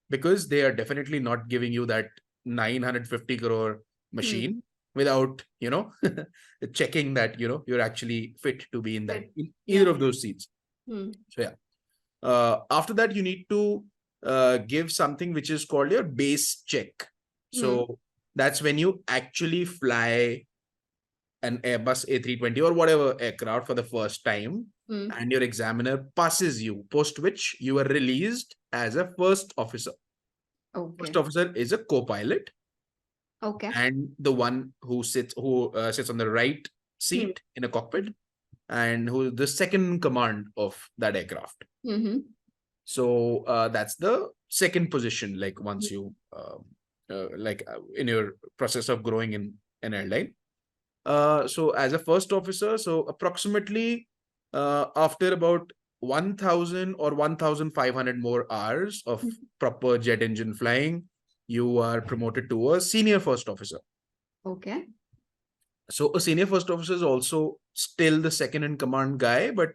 because they are definitely not giving you that 950 crore machine without checking that you're actually fit to be in that in either of those seats. So yeah, after that you need to give something which is called your base check. So that's when you actually fly an Airbus A320 or whatever aircraft for the first time, and your examiner passes you, post which you are released as a first officer. Okay. First officer is a co-pilot, Okay. and the one who sits on the right seat in a cockpit, and who is the second in command of that aircraft. So that's the second position, like once you in your process of growing in an airline. So as a first officer, so approximately after about 1000 or 1500 more hours of proper jet engine flying, you are promoted to a senior first officer. Okay. So a senior first officer is also still the second in command guy, but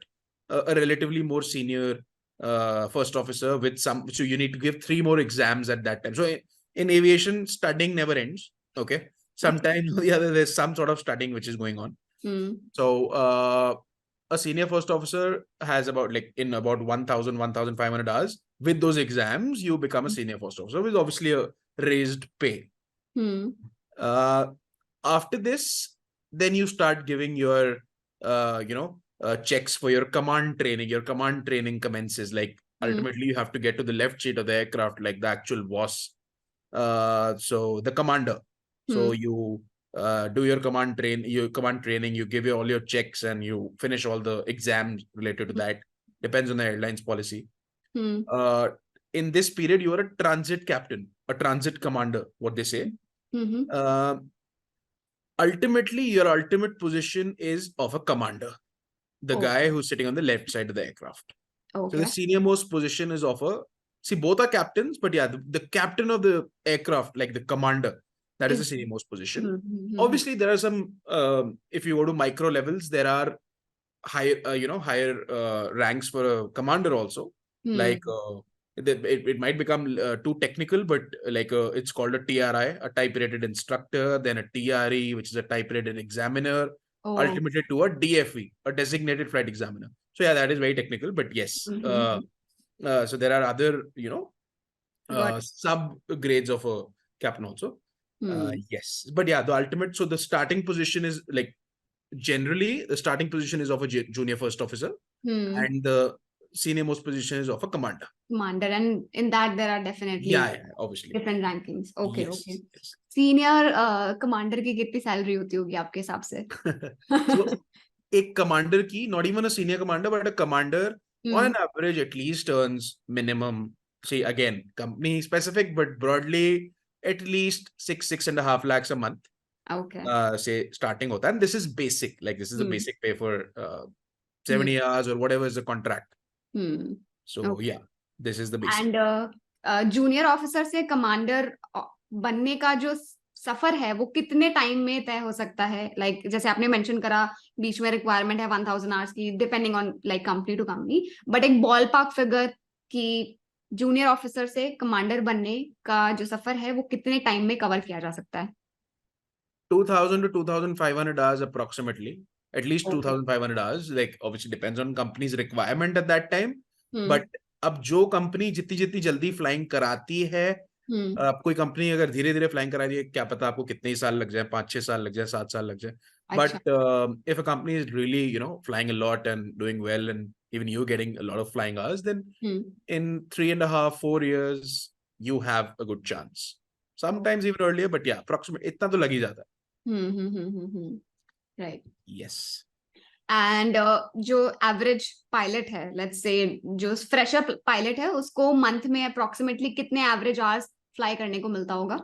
a relatively more senior first officer with some. So you need to give 3 more exams at that time. So in aviation, studying never ends. Okay. Sometimes or the other, there's some sort of studying which is going on. So a senior first officer has about in about 1000, 1500 hours. With those exams, you become a senior first officer with obviously a raised pay. After this, then you start giving your checks for your command training. Your command training commences. Ultimately you have to get to the left seat of the aircraft, like the actual boss. So the commander. So you do your command training, you give all your checks, and you finish all the exams related to that. Depends on the airline's policy. In this period, you are a transit captain, a transit commander, what they say. Ultimately, your ultimate position is of a commander, the guy who's sitting on the left side of the aircraft. So the senior most position is both are captains, but yeah, the captain of the aircraft, like the commander, that is the senior most position. Obviously, there are some, if you go to micro levels, there are higher ranks for a commander also. It might become too technical, but it's called a TRI, a type rated instructor, then a TRE, which is a type rated examiner, ultimately to a DFE, a designated flight examiner. So yeah, that is very technical, but yes. So there are other, sub grades of a captain also. Yes, but yeah, so the starting position is generally the starting position is of a junior first officer, and the senior most position is of a commander. And in that there are definitely obviously different rankings. Okay. yes. Senior commander की कितनी salary होती होगी आपके हिसाब से? So a commander की, not even a senior commander, but a commander on an average at least earns minimum, see again, company specific, but broadly at least 6.5 lakhs a month. Okay. Say starting hota, and this is basic, this is the basic pay for 70 hours or whatever is the contract. So yeah, this is the basic. And junior officer से commander बनने का जो सफर है वो कितने time में तय हो सकता है? जैसे आपने मेंशन करा बीच में रिक्वायरमेंट है 1000 आवर्स की, depending on company to company, but एक बॉल पार्क फिगर कि जूनियर ऑफिसर से कमांडर बनने का जो सफर है वो कितने टाइम में कवर किया जा सकता है? 2000 to 2500 hours approximately. at least Okay. 2,500 hours. Like obviously depends on company's requirement at that time. Hmm. But अब जो कंपनी जितनी जितनी जल्दी फ्लाइंग कराती है, Hmm. अब कोई कंपनी अगर धीरे धीरे फ्लाइंग करा रही है, क्या पता आपको कितने ही साल लग जाए, 5-6 साल लग जाए, 7 साल लग जाए. अच्छा. But if a company is really, flying a lot and doing well, and even you getting a lot of flying hours, then Hmm. in 3.5, 4 years, you have a good chance. Sometimes even earlier, but yeah, approximately इतना तो लग ही जाता है. Right. Yes. And जो average pilot है, let's say जो fresher pilot है, उसको मंथ में अप्रोक्सीमेटली कितने एवरेज आवर्स फ्लाई करने को मिलता होगा?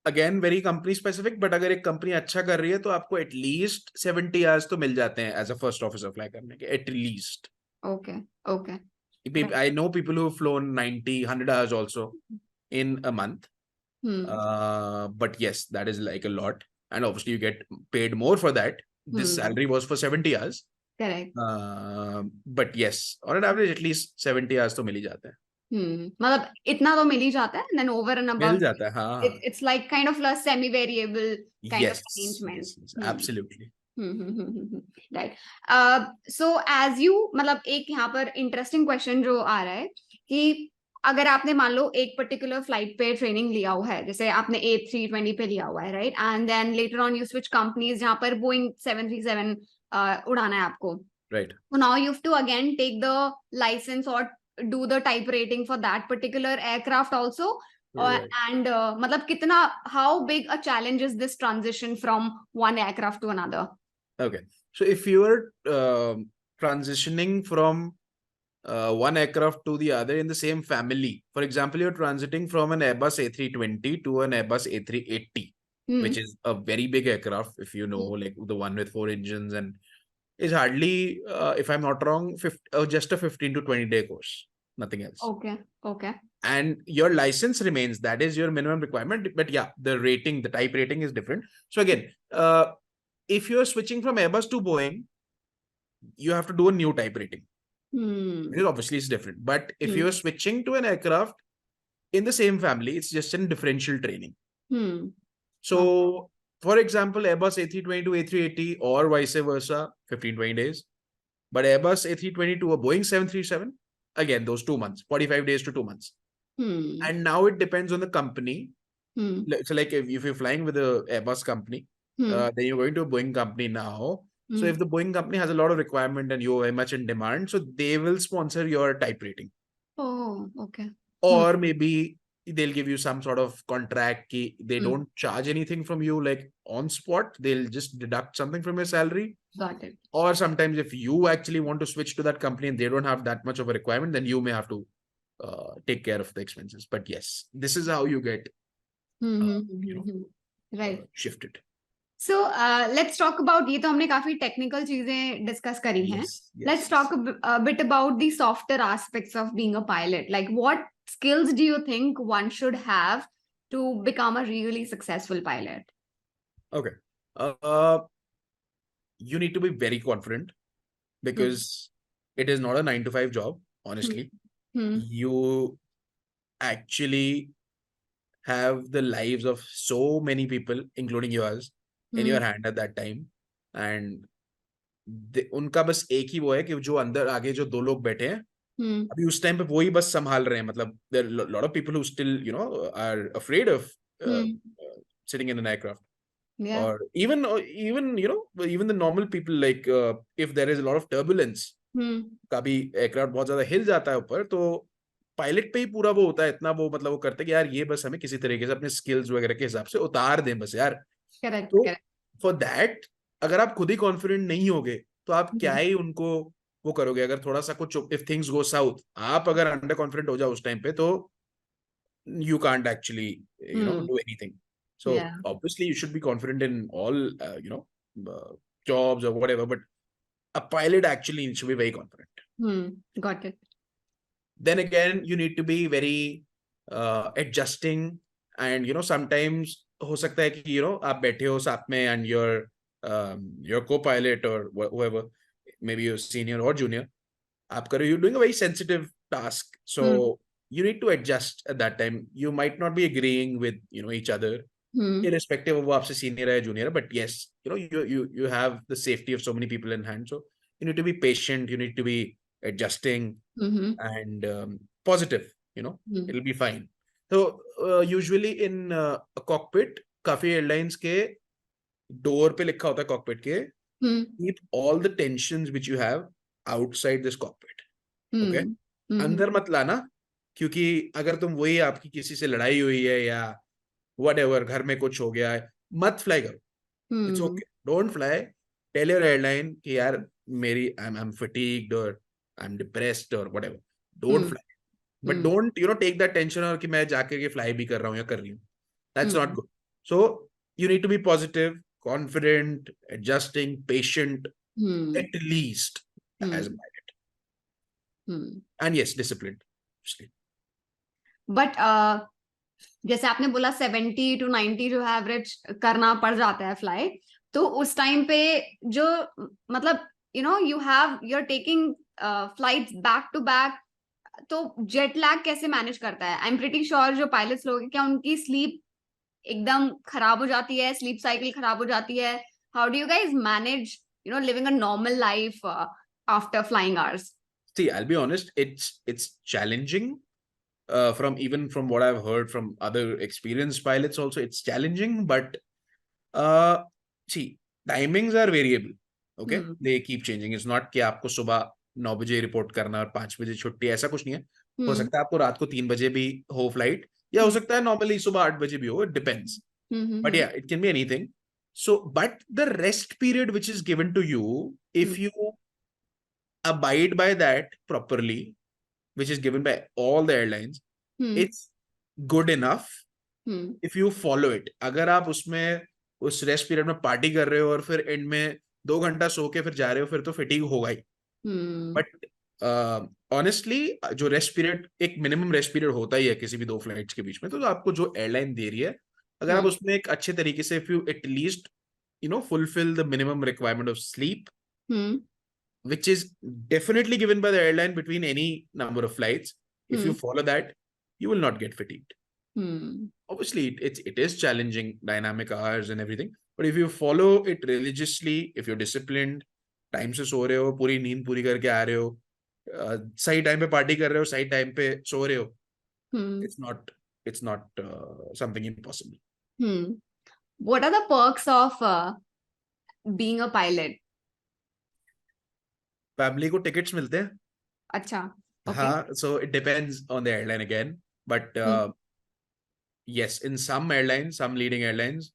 Again very company specific, but अगर एक कंपनी अच्छा कर रही है तो आपको एटलीस्ट 70 आवर्स तो मिल जाते हैं as a first officer fly करने के, at least. Okay. Okay. I know people who've flown 90, 100 hours also in a month. But yes, that is like a lot. And obviously you get paid more for that. This salary was for 70 hours. Correct. But yes, on an average, at least 70 hours तो मिल ही जाता है. मतलब इतना तो मिल ही जाता है, देन ओवर एंड मिल अबव जाता है, हाँ. it's like kind of a semi variable kind of Yes, arrangement. yes, absolutely. Right. So as you, मतलब एक यहाँ पर इंटरेस्टिंग क्वेश्चन जो आ रहा है कि अगर आपने मान लो एक पर्टिकुलर फ्लाइट पे ट्रेनिंग लिया हुआ है, जैसे आपने A320 पे लिया हुआ है, right, and then later on you switch companies जहाँ पर बोइंग 737 उड़ाना है आपको. Right. So now you have to again take the license or do the type rating for that particular aircraft also. Right. And मतलब कितना, how big a challenge is this transition from one aircraft to another? Okay. So if you are transitioning from one aircraft to the other in the same family, for example, you're transiting from an Airbus A320 to an Airbus A380, which is a very big aircraft, if you know, like the one with 4 engines, and is hardly, if I'm not wrong, just a 15 to 20 day course, nothing else. Okay. Okay. And your license remains, that is your minimum requirement. But yeah, the rating, the type rating is different. So again, if you're switching from Airbus to Boeing, you have to do a new type rating. Because obviously it's different. But if you're switching to an aircraft in the same family, it's just in differential training. So for example, Airbus A320 to A380 or vice versa, 15-20 days. But Airbus A320 to a Boeing 737, again, those 2 months, 45 days to 2 months. And now it depends on the company. So like if you're flying with a Airbus company, then you're going to a Boeing company now. So if the Boeing company has a lot of requirement and you're very much in demand, so they will sponsor your type rating. Oh, okay. Or maybe they'll give you some sort of contract. They don't charge anything from you like on spot. They'll just deduct something from your salary. Got it. Or sometimes if you actually want to switch to that company and they don't have that much of a requirement, then you may have to take care of the expenses. But yes, this is how you get Right. shifted. So let's talk about, ये तो हमने काफी technical चीजें discuss करी हैं. Let's talk a bit about the softer aspects of being a pilot. Like what skills do you think one should have to become a really successful pilot? Okay. You need to be very confident because it is not a 9 to 5 job, honestly. You actually have the lives of so many people, including yours, in your hand at that time. And उनका बस एक ही वो है कि जो अंदर आगे जो 2 लोग बैठे हैं, अभी उस टाइम पे वो ही बस संभाल रहे हैं. मतलब there are a lot of people who still, are afraid of sitting in an aircraft. Yeah. Or even even the normal people, like if there is a lot of turbulence, कभी aircraft बहुत ज्यादा हिल जाता है ऊपर, तो pilot पे ही पूरा वो होता है, इतना वो मतलब वो करते कि यार ये बस हमें किसी तरीके से अपने स्किल्स वगैरह के हिसाब से उतार दें बस यार. Correct. तो Correct. फॉर दैट अगर आप खुद ही कॉन्फिडेंट नहीं होगे तो आप क्या ही उनको वो करोगे. अगर थोड़ा सा कुछ इफ थिंग्स गो साउथ, आप अगर अंडर कॉन्फिडेंट हो जाओ उस टाइम पे, तो you can't actually do anything. So obviously you should be confident in all jobs or whatever, but a pilot actually should be very confident. Got it. Then again, you need to be very adjusting, and sometimes हो सकता है कि आप बैठे हो साथ में and your co-pilot or whoever, maybe your senior or junior, you're doing a very sensitive task, so you need to adjust at that time. You might not be agreeing with each other, irrespective of वो आपसे senior है junior, but yes, you have the safety of so many people in hand, so you need to be patient, you need to be adjusting and positive, it'll be fine. So usually in a cockpit, काफी airlines के door पे लिखा होता है cockpit के, keep all the tensions which you have outside this cockpit. Okay? अंदर मत लाना, क्योंकि अगर तुम वही आपकी किसी से लड़ाई हुई है या whatever, घर में कुछ हो गया है, मत फ्लाई करो. It's okay. Don't fly. Tell your airline कि यार मेरी I'm fatigued or I'm depressed or whatever. Don't fly. But don't take that tension और कि मैं जाके के fly भी कर रहा हूँ या कर रही हूँ. That's not good. So you need to be positive, confident, adjusting, patient, at least as a pilot. And yes, disciplined. But जैसे आपने बोला 70 to 90 जो है एवरेज करना पड़ जाता है फ्लाई, तो उस टाइम पे जो मतलब you're taking flights back to back, तो जेट लैग कैसे मैनेज करता है? आई एम प्रीटी श्योर जो पायलट्स लोग हैं, क्या उनकी स्लीप एकदम खराब हो जाती है, स्लीप साइकिल खराब हो जाती है? How do you guys manage living a normal life after flying hours? See, I'll be honest, it's challenging. From what I've heard from other experienced pilots also, it's challenging, but see, timings are variable. Okay? They keep changing. It's not कि आपको सुबह 9 बजे report करना और 5 बजे छुट्टी, ऐसा कुछ नहीं है. हो सकता है आपको रात को 3 बजे भी हो फ्लाइट, या हो सकता है नॉर्मली सुबह 8 बजे भी हो. It depends. But yeah, it can be anything. So, but the rest period which is given to you, if you abide by that properly, which is given by all the airlines, it's good enough if you follow it. अगर आप उसमें उस rest period में party कर रहे हो और फिर एंड में 2 घंटा सो के फिर जा रहे हो, फिर तो फटीग होगा ही. बट ऑनेस्टली जो रेस्ट पीरियड, एक मिनिमम रेस्ट पीरियड होता ही है किसी भी 2 फ्लाइट्स के बीच में, तो आपको जो एयरलाइन दे रही है, अगर आप उसमें एक अच्छे तरीके से if you at least fulfill the minimum requirement of sleep, which is definitely given by the airline between any number of flights, if you follow that, you will not get fatigued. Obviously it is challenging, dynamic hours and everything, but if you follow it religiously, if you're disciplined, time से सो रहे हो, पूरी नींद पूरी करके आ रहे हो, सही टाइम पे पार्टी कर रहे हो, सही टाइम पे सो रहे हो, it's not something impossible. What are the perks of being a pilot? Family को टिकट्स मिलते हैं. अच्छा. हाँ, so it depends on the airline again, but yes, in some airlines, some leading airlines,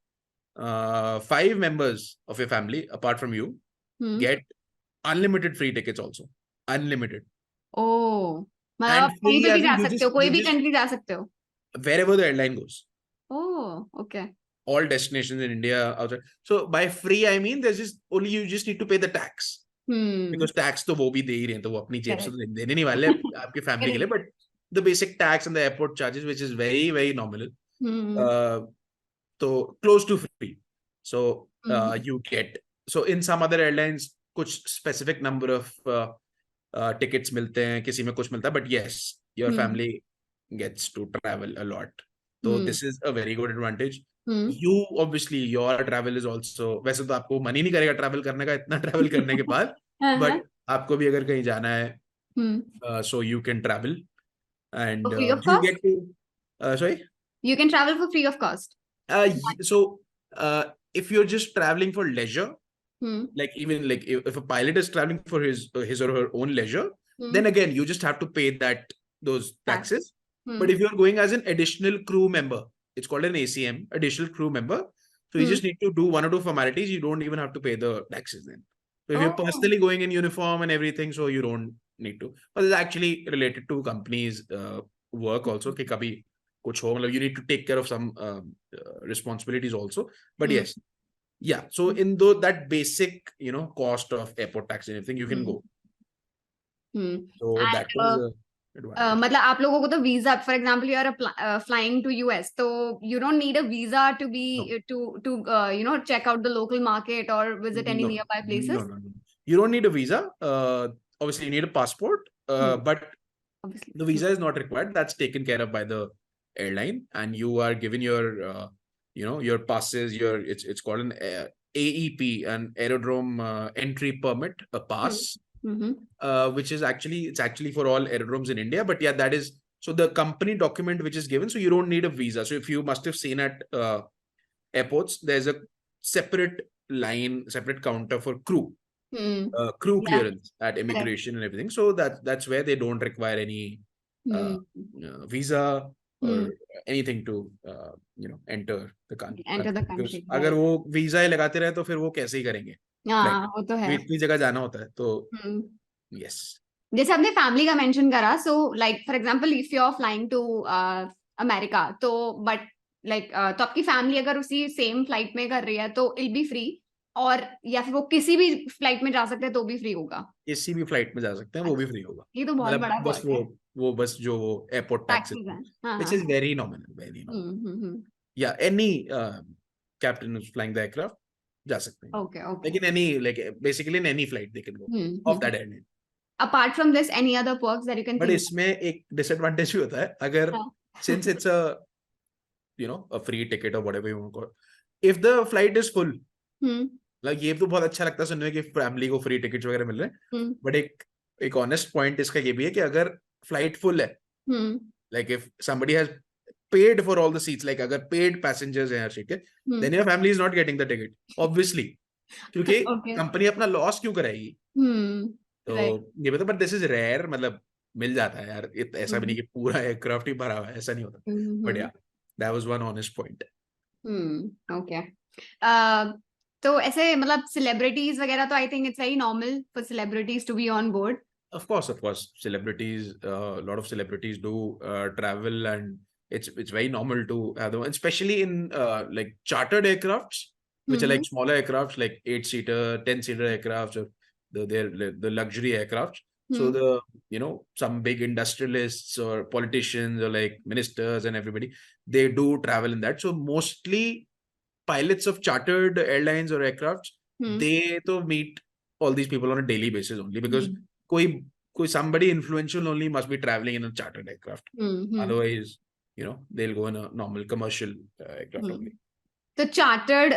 5 members of your family apart from you get unlimited free tickets also. Unlimited. Oh, मतलब And आप कहीं free पे as भी in जा सकते हो, कोई भी कंट्री जा सकते हो. Wherever the airline goes. Oh, okay. All destinations in India outside. So by free I mean there's just only you just need to pay the tax. Because tax तो वो भी दे ही रहे हैं, तो वो अपनी जेब से तो देने नहीं वाले आपके फैमिली के लिए, but the basic tax and the airport charges, which is very very nominal, so close to free. So you get, so in some other airlines कुछ specific number of tickets मिलते हैं, किसी में कुछ मिलता है, but yes, your family gets to travel a lot. So this is a very good advantage. You obviously your travel is also, वैसे तो आपको मन ही नहीं करेगा ट्रैवल करने का इतना ट्रैवल करने के बाद, but आपको भी अगर कहीं जाना है, so you can travel and free of you cost? get to sorry, You can travel for free of cost. So if you're just traveling for leisure, like even like if a pilot is traveling for his or her own leisure, then again you just have to pay those taxes. But if you're going as an additional crew member, it's called an ACM, additional crew member, so you just need to do 1 or 2 formalities. You don't even have to pay the taxes then. So if you're personally going in uniform and everything, so you don't need to. But it's actually related to companies work also, कि कभी कुछ हो, मतलब you need to take care of some responsibilities also. But yes, yeah, so in that basic cost of airport tax and everything, you can go. So And, that is a advantage. मतलब आप लोगों को तो visa, for example you are flying to US, तो you don't need a visa to be to check out the local market or visit any nearby places. No. You don't need a visa. Obviously you need a passport, but Obviously. the visa is not required. That's taken care of by the airline, and you are given your your passes, it's called an AEP, an aerodrome entry permit, a pass, which is actually for all aerodromes in India. But yeah, that is so the company document which is given. So you don't need a visa. So if you must have seen at airports, there's a separate counter for crew Yeah. clearance at immigration and everything. So that's where they don't require any visa or anything to enter the country. Enter the Because country. अगर Right. वो visa ही लगाते रहे तो फिर वो कैसे ही करेंगे flight हाँ, वो तो है. इतनी जगह जाना होता है तो यस जैसे आपने फैमिली का मेंशन करा, so like for example if you are flying to America, तो बट लाइक तो आपकी फैमिली अगर उसी सेम फ्लाइट में कर रही है तो इल बी फ्री, और या फिर वो किसी भी फ्लाइट में जा सकते हैं तो भी फ्री होगा. किसी भी फ्लाइट में जा सकते हैं वो भी फ्री होगा. ये तो बहुत बड़ा बस पर्क है. वो बस जो एयरपोर्ट टैक्सेस है. हाँ, which is very nominal. Yeah, any captain who's flying the aircraft जा सकते हैं. Okay. Like basically in any flight they can go off that airline. Apart from this, any other perks that you can But think इसमें एक disadvantage भी होता है अगर since it's a free ticket or whatever you want to call it, if the flight is full, like ये तो बहुत अच्छा लगता है सुनने में कि फैमिली को फ्री टिकट्स वगैरह मिल रहे हैं. बट एक ऑनेस्ट पॉइंट इसका ये भी है कि अगर फ्लाइट फुल है, like if somebody has paid for all the seats, like अगर paid passengers हैं हर सीट के, then your family is not getting the ticket obviously, क्योंकि कंपनी अपना लॉस क्यों कराएगी. तो ये बता, बट दिस इज रेयर, मतलब मिल जाता है यार, ऐसा भी नहीं कि पूरा एयरक्राफ्ट ही भरा हुआ है, ऐसा नहीं होता. But yeah that was one honest point. Okay. तो ऐसे मतलब सेलिब्रिटीज वगैरह तो I think it's very normal for celebrities to be on board. Of course, celebrities, a lot of celebrities do travel, and it's very normal to have them, especially in like chartered aircrafts, which are like smaller aircrafts, like 8-seater, 10-seater aircrafts, or the luxury aircrafts. So some big industrialists or politicians or like ministers and everybody, they do travel in that. So mostly pilots of chartered airlines or aircrafts, they to meet all these people on a daily basis only, because somebody influential only must be traveling in a chartered aircraft. Otherwise, they'll go in a normal commercial aircraft only. तो chartered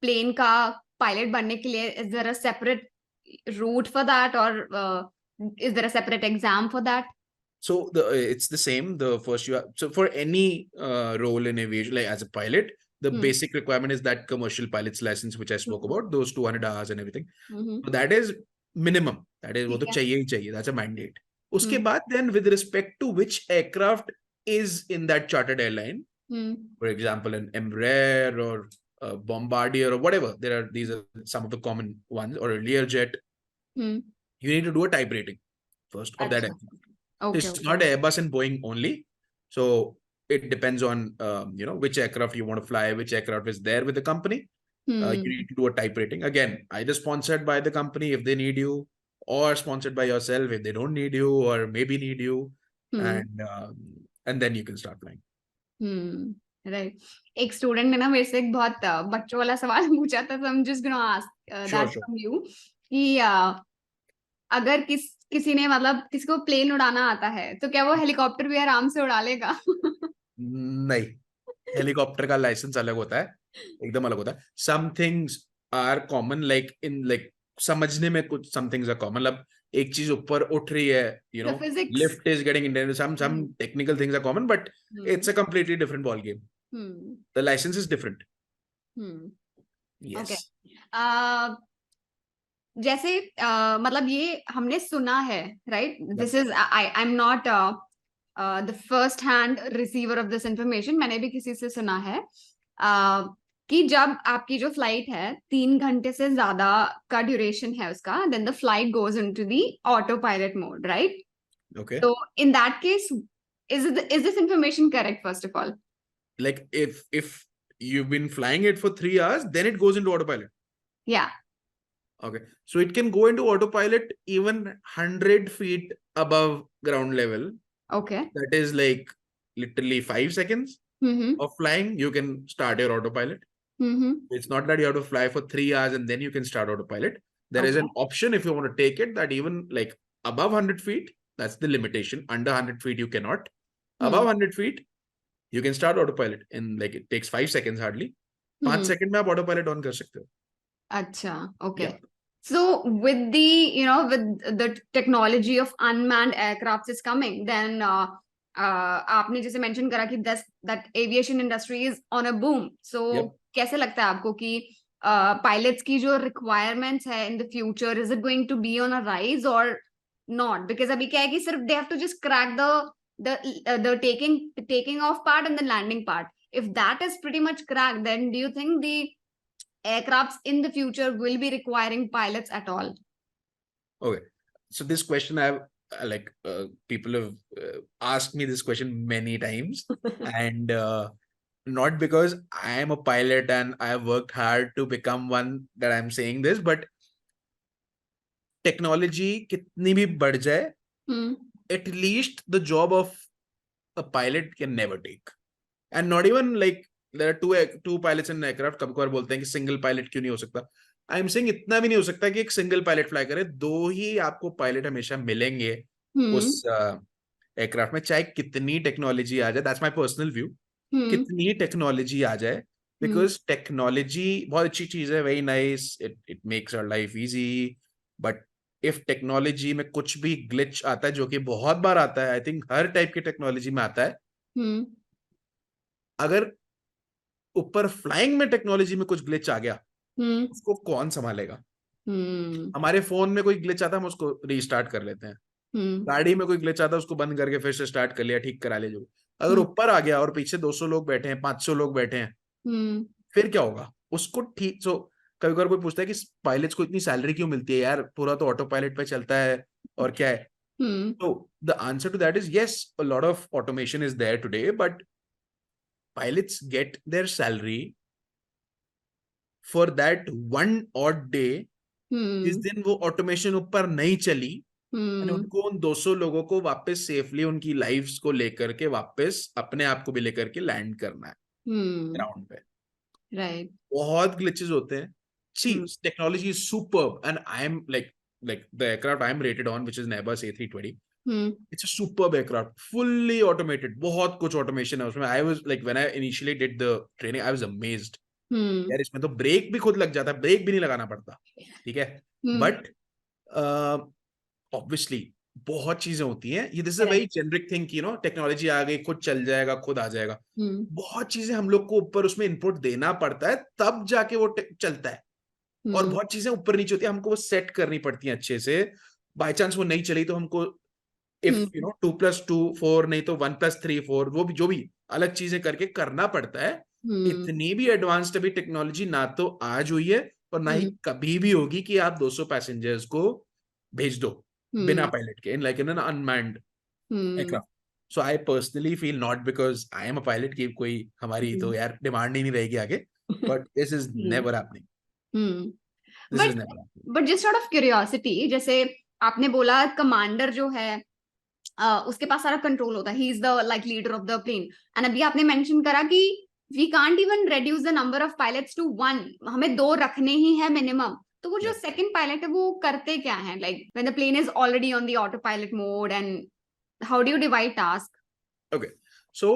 plane का pilot बनने के लिए is there a separate route for that, or is there a separate exam for that? So it's the same. The first so for any role in aviation, like as a pilot, the basic requirement is that commercial pilot's license, which I spoke about, those 200 hours and everything. So that is minimum. That is वो तो चाहिए ही चाहिए. That's a mandate. उसके बाद then with respect to which aircraft is in that chartered airline, for example an Embraer or a Bombardier or whatever, these are some of the common ones, or a Learjet, you need to do a type rating first of that aircraft. It's not Airbus and Boeing only, so it depends on which aircraft you want to fly, which aircraft is there with the company. You need to do a type rating, again either sponsored by the company if they need you, or sponsored by yourself if they don't need you or maybe need you, and then you can start flying. Right. एक student ने ना मेरे से एक बहुत बच्चों वाला सवाल पूछा था, so I'm just gonna ask that from you, कि अगर किसी ने मतलब किसी को प्लेन उड़ाना आता है तो क्या वो हेलीकॉप्टर भी आराम से उड़ा लेगा? नहीं, हेलीकॉप्टर का लाइसेंस अलग होता है, एकदम अलग होता है. Some things are common, like समझने में कुछ सम थिंग्स आर कॉमन. मतलब एक चीज ऊपर उठ रही है, lift is getting intended, some technical things are common, but it's a completely different ball game. The license is different. Yes. जैसे मतलब ये हमने सुना है, right? This is I am not the first hand receiver of this information. मैंने भी किसी से सुना है कि जब आपकी जो फ्लाइट है 3 घंटे से ज्यादा का ड्यूरेशन है उसका, then the flight goes into the auto pilot mode, right? Okay. So in that case, is this information correct, first of all? Like if you've been flying it for 3 hours, then it goes into autopilot. Yeah. Okay. So it can go into autopilot even 100 feet above ground level. Okay. That is like literally 5 seconds of flying. You can start your autopilot. It's not that you have to fly for 3 hours and then you can start autopilot. There is an option if you want to take it, that even like above 100 feet, that's the limitation. Under 100 feet, you cannot. Above 100 feet, You can start autopilot in like it takes 5 seconds hardly. 5 second में आप autopilot on कर सकते हो. अच्छा, okay. Yeah. So with the technology of unmanned aircrafts is coming, then आपने जैसे mention करा कि that aviation industry is on a boom. So Yep. कैसे लगता है आपको कि pilots की जो requirements है in the future, is it going to be on a rise or not? Because अभी क्या है कि सिर्फ they have to just crack the taking off part and the landing part. If that is pretty much cracked, then do you think the aircrafts in the future will be requiring pilots at all? Okay. So this question I've people have asked me this question many times and not because I am a pilot and I have worked hard to become one that I'm saying this, but technology kitni bhi बढ़ जाए, at least the job of a pilot can never take. And not even like there are two pilots in an aircraft. कभी कभार बोलते हैं कि single pilot क्यों नहीं हो सकता. आई एम सेइंग इतना भी नहीं हो सकता कि एक सिंगल पायलट फ्लाई करे. 2 ही आपको पायलट हमेशा मिलेंगे उस एयरक्राफ्ट में, चाहे कितनी टेक्नोलॉजी आ जाए. That's my personal view. कितनी टेक्नोलॉजी आ जाए, बिकॉज टेक्नोलॉजी बहुत अच्छी चीज है, very nice, it makes our life easy. But if technology में कुछ भी ग्लिच आता है, जो कि बहुत बार आता है, आई थिंक हर टाइप की टेक्नोलॉजी में आता है, अगर ऊपर फ्लाइंग में टेक्नोलॉजी में कुछ ग्लिच आ गया, उसको कौन संभालेगा? हमारे फोन में कोई ग्लिच आता है, हम उसको रीस्टार्ट कर लेते हैं. गाड़ी में कोई ग्लिच आता है, उसको बंद करके फिर से स्टार्ट कर लिया, ठीक करा लिया. जो अगर ऊपर आ गया और पीछे 200 लोग बैठे हैं, 500 लोग बैठे हैं, फिर क्या होगा? उसको ठीक. सो कभी कभी कोई पूछता है कि पायलट्स को इतनी सैलरी क्यों मिलती है यार, पूरा तो ऑटो पायलट पे चलता है और क्या है. तो the answer to that is yes, a lot of automation is there today, but pilots get their salary for that one odd day. जिस दिन वो ऑटोमेशन ऊपर नहीं चली, and उनको उन 200 लोगों को वापस सेफली उनकी लाइव्स को लेकर के वापस अपने आप को भी लेकर के लैंड करना है ग्राउंड पे. Right. बहुत ग्लिचेस होते हैं. See, technology is superb, and I am like the aircraft I am rated on, which is an Airbus A320. It's a superb aircraft, fully automated. बहुत कुछ automation है उसमें. I was like, when I initially did the training, I was amazed. यार इसमें तो break भी खुद लग जाता है, ब्रेक भी नहीं लगाना पड़ता, ठीक है. बट ऑब्वियसली बहुत चीजें होती हैं. ये this is a very generic thing, you know, technology आ गई, खुद चल जाएगा, खुद आ जाएगा. बहुत चीजें हम लोग को ऊपर उसमें इनपुट देना पड़ता है, तब जाके वो चलता है. और बहुत चीजें ऊपर नीचे होती है, हमको वो सेट करनी पड़ती है अच्छे से. बाय चांस वो नहीं चली तो हमको इफ यू नो 2+2 4, नहीं तो 1+3 4, वो भी जो भी अलग चीजें करके करना पड़ता है. इतनी भी एडवांस्ड अभी टेक्नोलॉजी ना तो आज हुई है और ना ही कभी भी होगी कि आप 200 पैसेंजर्स को भेज दो बिना पायलट के, in like in an unmanned aircraft. So I personally feel, not because I am a pilot, की कोई हमारी तो यार डिमांड ही नहीं रहेगी आगे, but this is never happening. This is never happening. But just out of curiosity, जैसे आपने बोला कमांडर जो है उसके पास सारा कंट्रोल होता है, he is the like leader of the plane. And अभी आपने मेंशन करा कि we can't even reduce the number of pilots to 1, हमें 2 रखने ही है मिनिमम. तो वो जो सेकंड पायलट है वो करते क्या है, like when the plane is already on the auto pilot mode, and how do you divide task? Okay, so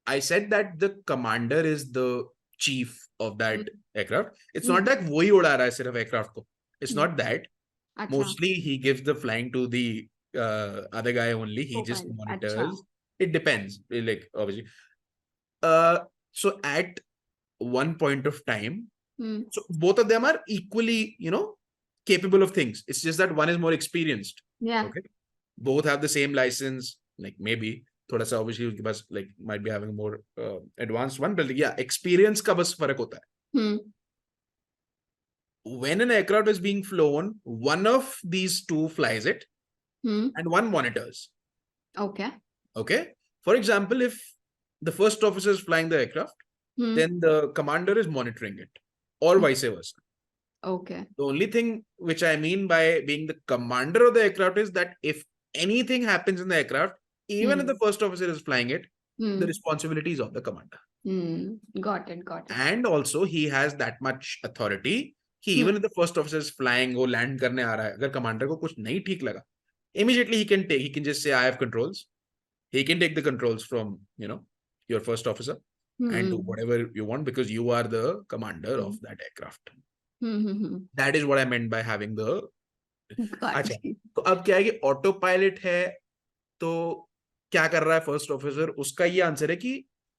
I said that the commander is the chief of that aircraft. It's not that वही उड़ा रहा है सिर्फ aircraft को. It's not that. Mostly he gives the flying to the other guy only. He just monitors. It depends, like obviously. So at one point of time, so both of them are equally, you know, capable of things. It's just that one is more experienced. Yeah. Okay. Both have the same license, like maybe. थोड़ा सा obviously उनके पास like might be having a more advanced one, but yeah, experience का बस फर्क होता है. When an aircraft is being flown, one of these two flies it, and one monitors. Okay. Okay. For example, if the first officer is flying the aircraft, then the commander is monitoring it, or vice versa. Okay. The only thing which I mean by being the commander of the aircraft is that if anything happens in the aircraft, even if the first officer is flying it, the responsibility is of the commander. Got it. And also he has that much authority कि even if the first officer is flying, वो land करने आ रहा है, अगर commander को कुछ नहीं ठीक लगा, immediately he can just say I have controls. He can take the controls from, you know, your first officer and do whatever you want because you are the commander of that aircraft. That is what I meant by having the अच्छा तो अब क्या है कि auto pilot है तो क्या कर रहा है फर्स्ट ऑफिसर उसका ये आंसर है कि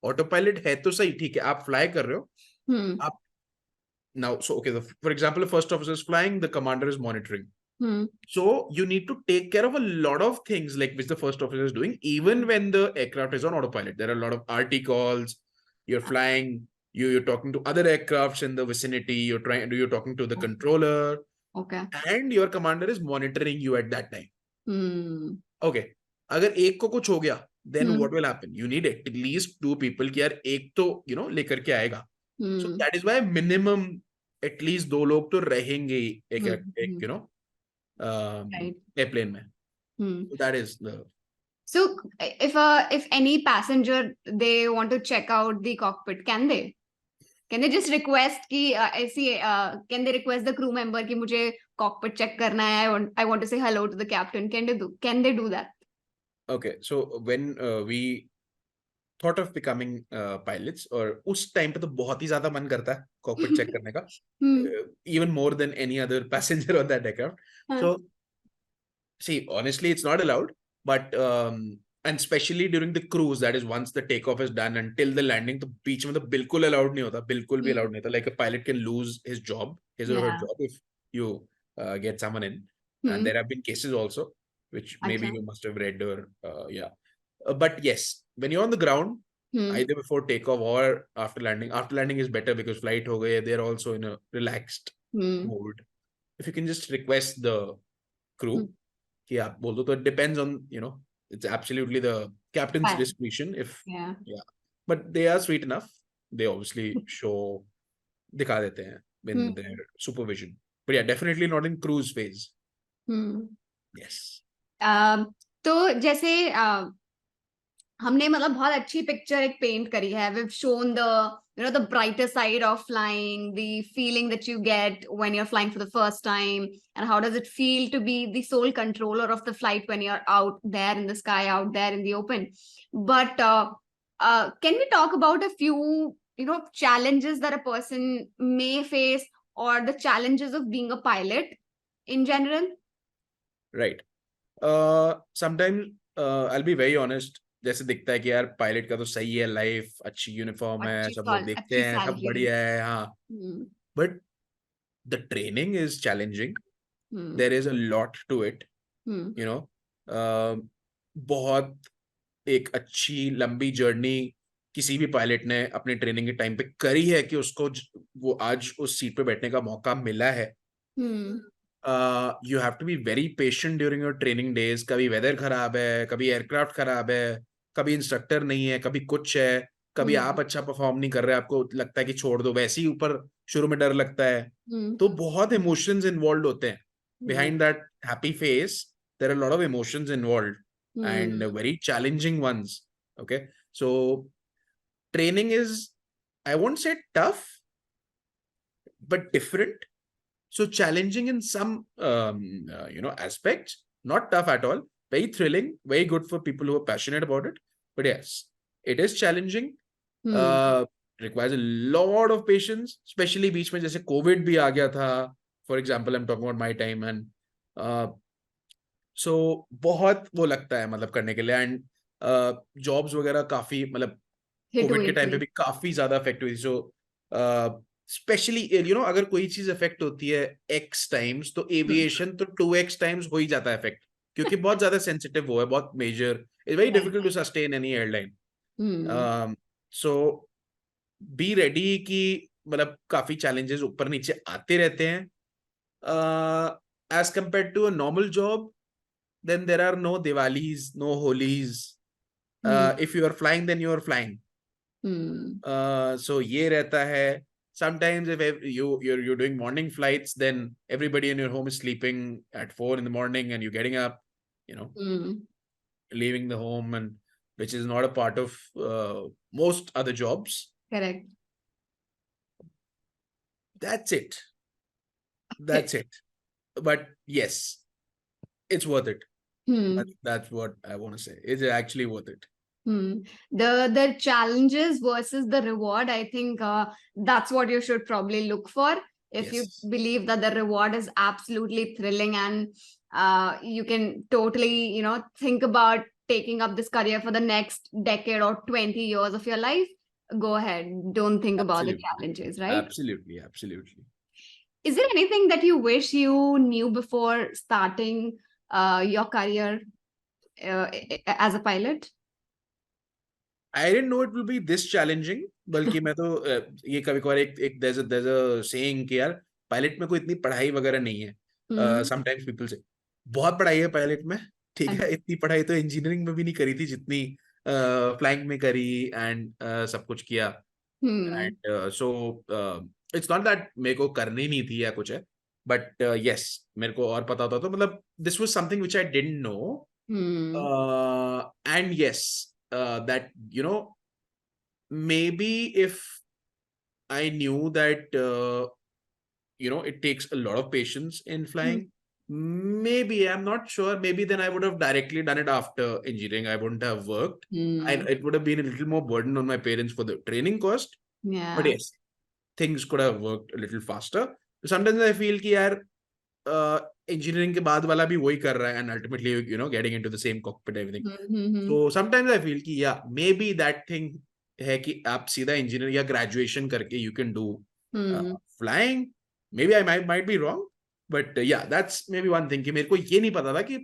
ऑटो पायलट है तो सही ठीक है आप फ्लाई कर रहे हो आप now so okay for example the first officer is flying the commander is monitoring so you need to take care of a lot of things like which the first officer is doing even when the aircraft is on autopilot. There are a lot of RT calls, you're flying, you're talking to other aircrafts in the vicinity, you're talking to the controller, okay, and your commander is monitoring you at that time. Okay, अगर एक को कुछ हो गया then what will happen? You need at least two people कि यार एक तो लेकर के आएगा. So that is why minimum at least दो लोग तो रहेंगे एक airplane में. So that is the. So if any passenger they want to check out the cockpit, can they? Can they just request कि ऐसी can they request the crew member कि मुझे cockpit check करना है? I want to say hello to the captain. Can they do that? Okay, so when we thought of becoming pilots और उस time पे तो बहुत ही ज्यादा मन करता है cockpit check करने का even more than any other passenger on that aircraft. So see, honestly it's not allowed, but and especially during the cruise, that is once the takeoff is done until the landing, तो बीच में तो बिल्कुल allowed नहीं होता, बिल्कुल भी allowed नहीं होता. Like a pilot can lose his job, his or her job if you get someone in, and there have been cases also, which maybe you must have read or yeah. But yes, when you're on the ground, either before takeoff or after landing is better because flight ho gaye, they're also in a relaxed mode. If you can just request the crew, कि आप बोल दो, तो it depends on, it's absolutely the captain's discretion. If but they are sweet enough. They obviously show, दिखा देते हैं in their supervision. But yeah, definitely not in cruise phase. Yes. तो जैसे हमने मतलब बहुत अच्छी पिक्चर एक पेंट करी है. We've shown the brighter side of flying, the feeling that you get when you're flying for the first time, and how does it feel to be the sole controller of the flight when you're out there in the sky, out there in the open. But can we talk about a few challenges that a person may face, or the challenges of being a pilot in general? Right. Sometimes I'll be very honest, जैसे दिखता है कि यार pilot का तो सही है, life अच्छी यूनिफॉर्म है, सब लोग देखते हैं, सब बढ़िया है, हाँ, but the training is challenging. There is a lot to it, बहुत एक अच्छी लंबी जर्नी किसी भी पायलट ने अपने ट्रेनिंग के टाइम पे करी है कि उसको वो आज उस सीट पे बैठने का मौका मिला है. You have to be very patient during your training days. कभी वेदर खराब है, कभी एयरक्राफ्ट खराब है, कभी इंस्ट्रक्टर नहीं है, कभी कुछ है, कभी आप अच्छा परफॉर्म नहीं कर रहे, आपको लगता है कि छोड़ दो, वैसे ही ऊपर शुरू में डर लगता है. तो बहुत इमोशंस इन्वॉल्व होते हैं. Behind that happy face, there are a lot of emotions involved and very challenging ones. Okay, so training is, I won't say tough, but different. So challenging in some aspects, not tough at all. Very thrilling, very good for people who are passionate about it. But yes, it is challenging. Requires a lot of patience, especially बीच में जैसे COVID भी आ गया था. For example, I'm talking about my time, and so बहुत वो लगता है मतलब करने के लिए, and jobs वगैरह काफी मतलब COVID के टाइम पे भी काफी ज्यादा अफेक्ट हुई. So स्पेशली अगर कोई चीज इफेक्ट होती है x टाइम्स, तो एविएशन तो 2x टाइम्स हो ही जाता है इफेक्ट, क्योंकि बहुत ज्यादा सेंसिटिव वो है, बहुत major. It's very difficult to sustain any airline. So be ready कि मतलब काफी चैलेंजेस ऊपर नीचे आते रहते हैं. As compare to a normal job, then there are no Diwalis, no Holis. If you are flying, then you are flying. So ये रहता है. Sometimes if you're doing morning flights, then everybody in your home is sleeping at 4 in the morning and you're getting up, leaving the home, and which is not a part of most other jobs. Correct. That's it. But yes, it's worth it. That's what I want to say. It's actually worth it. The challenges versus the reward, I think that's what you should probably look for. If you Yes. believe that the reward is absolutely thrilling and you can totally, think about taking up this career for the next decade or 20 years of your life, go ahead. Don't think about the Absolutely. challenges, right? Absolutely. Absolutely. Is there anything that you wish you knew before starting your career as a pilot? I didn't know it will be this challenging. बल्कि मैं तो ये कभी-कभार एक there's a saying कि यार pilot में कोई इतनी पढ़ाई वगैरह नहीं है. हम्म, Sometimes people say बहुत पढ़ाई है पायलट में. ठीक है, अच्छा, इतनी पढ़ाई तो इंजीनियरिंग में भी नहीं करी थी जितनी फ्लाइंग में करी एंड सब कुछ किया. Hmm, and so it's not that मेरे को करनी नहीं थी या कुछ है, बट यस मेरे को और पता होता तो मतलब this was something which I didn't know. Hmm, And yes, that maybe if I knew that it takes a lot of patience in flying, maybe I'm not sure. Maybe then I would have directly done it after engineering. I wouldn't have worked. And it would have been a little more burden on my parents for the training cost. But yeah. yes, things could have worked a little faster. Sometimes I feel कि यार engineering के बाद वाला भी वही कर रहा है and ultimately getting into the same cockpit everything. So sometimes I feel कि yeah, maybe that thing है कि आप सीधा engineering या graduation करके you can do flying. Maybe I might be wrong, but yeah, that's maybe one thing कि मेरे को ये नहीं पता था कि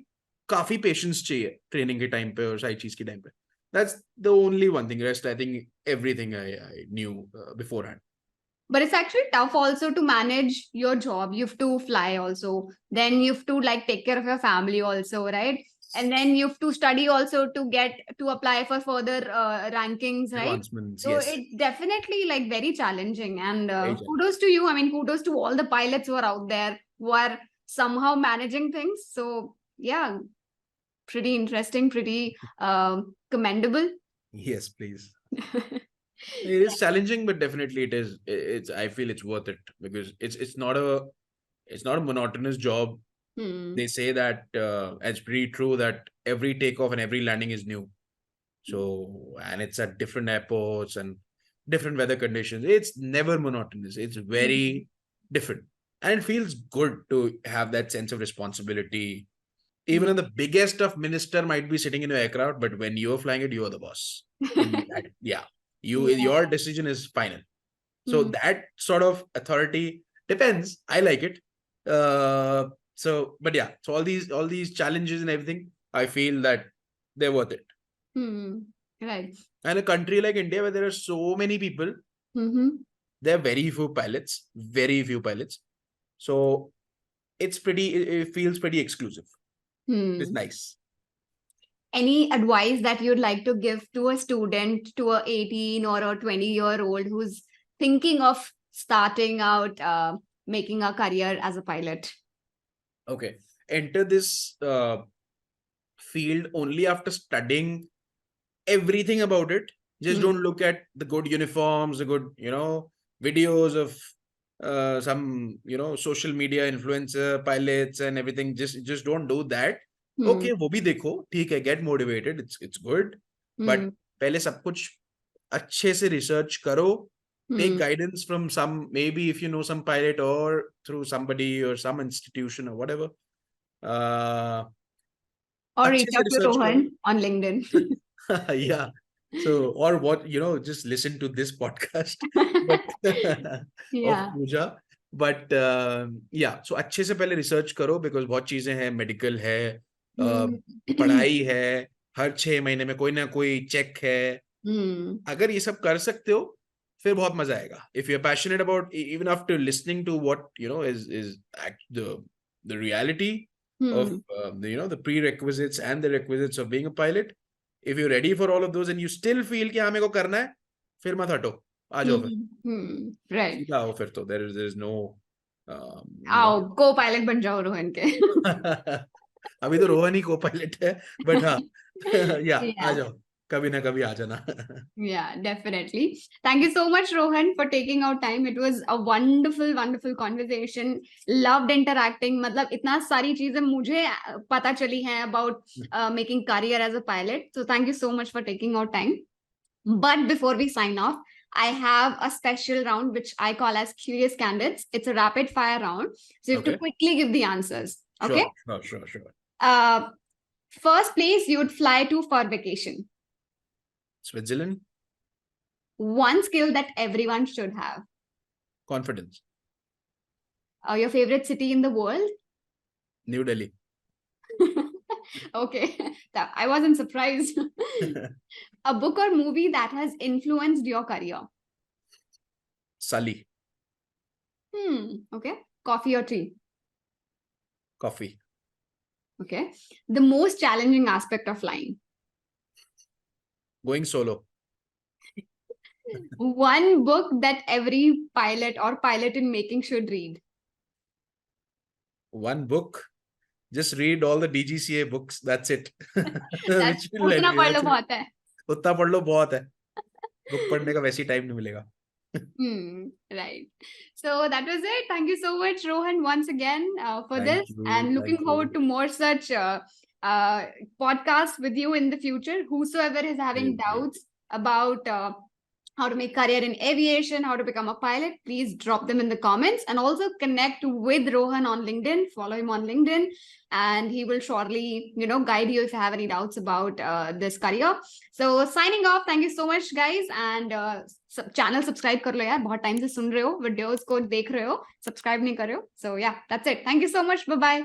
काफी patience चाहिए training के time पे और सारी चीज के time पे. That's the only one thing. Rest I think everything I knew beforehand. But it's actually tough also to manage your job. You have to fly also. Then you have to like take care of your family also, right? And then you have to study also to get to apply for further rankings, right? Advancements, So yes. it's definitely like very challenging. And Very challenging. kudos to you. I mean, kudos to all the pilots who are out there who are somehow managing things. So yeah, pretty interesting, pretty commendable. Yes, please. It is challenging, but definitely it is. I feel it's worth it because it's not a monotonous job. They say that it's pretty true that every takeoff and every landing is new. So and it's at different airports and different weather conditions. It's never monotonous. It's very different, and it feels good to have that sense of responsibility. Even the biggest of minister might be sitting in your aircraft, but when you're flying it, you're the boss. In that, yeah. Your decision is final. So that sort of authority depends. I like it. But yeah, so all these challenges and everything, I feel that they're worth it. Right. And a country like India where there are so many people, there are very few pilots, very few pilots. So it feels pretty exclusive. It's nice. Any advice that you'd like to give to a student, to a 18 or a 20-year-old who's thinking of starting out making a career as a pilot? Okay. Enter this field only after studying everything about it. Just don't look at the good uniforms, the good, videos of some, social media influencer pilots and everything. Just don't do that. Okay, वो भी देखो, ठीक है, get motivated, it's good. But पहले सब कुछ अच्छे से research करो. Take guidance from maybe if you know some pilot or through somebody or some institution or whatever. Or अच्छे reach से out to research करो. Rohan on LinkedIn. Yeah. So, or what, just listen to this podcast but of Yeah. Pooja. But yeah, so अच्छे से पहले research करो because बहुत चीजें हैं, medical है, पढ़ाई है, हर 6 महीने में कोई ना कोई check है. अगर ये सब कर सकते हो, फिर बहुत मजा आएगा. If you're passionate about, even after listening to what, is the reality of, the prerequisites and the requisites of being a pilot, if you're ready for all of those and you still feel कि हाँ मेरे को करना है, फिर मत हटो, आ जाओ फिर. Right. सीधा आओ फिर तो. There is no आओ co-pilot बन जाओ रोहन के. अभी तो रोहन ही को पायलट है, बट हाँ या आ Yeah. जाओ. कभी ना कभी आ जाना. Yeah, definitely. Thank you so much, Rohan, for taking out time. It was a wonderful, wonderful conversation. Loved interacting. मतलब इतना सारी चीजें मुझे पता चली हैं about making career as a pilot. So thank you so much for taking out time. But before we sign off, I have a special round which I call as Curious Candidates. It's a rapid fire round. So you have to Okay. quickly give the answers. Okay. Sure. First place you would fly to for vacation. Switzerland. One skill that everyone should have. Confidence. Your favorite city in the world? New Delhi. Okay. I wasn't surprised. A book or movie that has influenced your career. Sully. Okay. Coffee or tea? Coffee. Okay. The most challenging aspect of flying. Going solo. One book that every pilot or pilot in making should read. One book. Just read all the DGCA books. That's it. That's उतना पढ़ लो बहुत है. उतना पढ़ लो बहुत है. Book पढ़ने का वैसे ही टाइम नहीं मिलेगा. Right. So that was it. Thank you so much, Rohan, once again for this. And looking forward to more such podcasts with you in the future. Whosoever is having doubts about how to make career in aviation, how to become a pilot, please drop them in the comments, and also connect with Rohan on LinkedIn. Follow him on LinkedIn, and he will surely, guide you if you have any doubts about this career. So signing off. Thank you so much, guys, and channel subscribe कर लो यार. बहुत time से सुन रहे हो, videos को देख रहे हो, subscribe नहीं कर रहे हो. So yeah, that's it. Thank you so much. Bye bye.